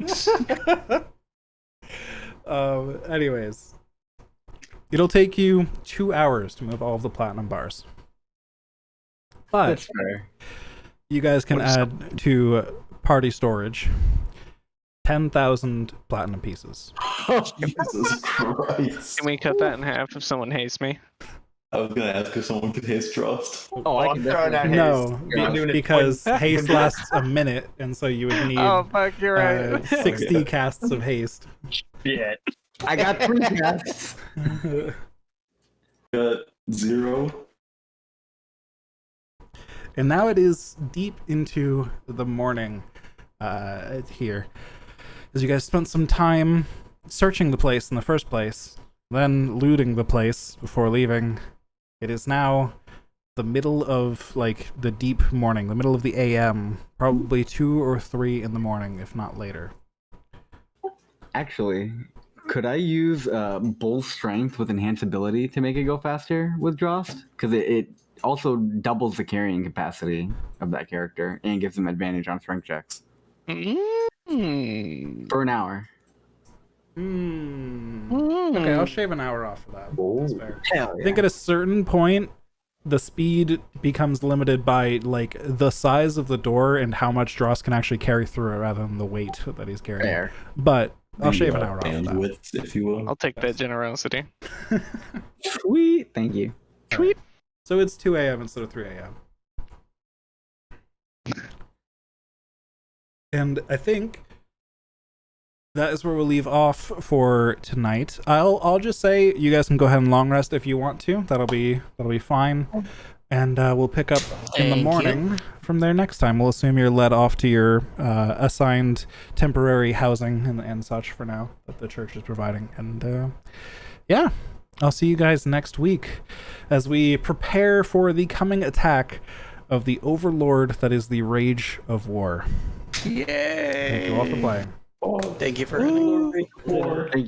Anyways, it'll take you 2 hours to move all of the platinum bars. But
That's fair.
you guys can add to party storage 10,000 platinum pieces.
Jesus Christ!
Can we cut that in half if someone hates me?
I was gonna ask if someone could hit Trust.
Oh, I can definitely.
No,
I'm doing it
because
twice.
haste lasts a minute, and so you would need
Oh fuck, you're right.
60 casts of haste.
Yeah.
I got 3 casts.
Got 0.
And now it is deep into the morning here. As you guys spent some time searching the place in the first place, then looting the place before leaving. It is now the middle of, like, the deep morning, the middle of the AM, probably 2 or 3 in the morning, if not later.
Actually, could I use bull strength with enhanced ability to make it go faster with Drost? Because it also doubles the carrying capacity of that character and gives them advantage on strength checks for an hour.
Okay, I'll shave an hour off of that. That's fair.
Hell
I think at a certain point, the speed becomes limited by, like, the size of the door and how much Dross can actually carry through it rather than the weight that he's carrying.
Fair.
But I'll shave an hour off of that.
Bandwidth, if you will.
I'll take that generosity.
Sweet. Thank you.
Sweet. So it's 2 a.m. instead of 3 a.m. And I think that is where we'll leave off for tonight. I'll just say you guys can go ahead and long rest if you want to. That'll be fine. And we'll pick up in the
Thank
morning from there next time. We'll assume you're led off to your assigned temporary housing and such for now that the church is providing. And yeah, I'll see you guys next week as we prepare for the coming attack of the Overlord that is the Rage of War.
Yay!
Thank you all for playing.
Thank you for running.
Thank you.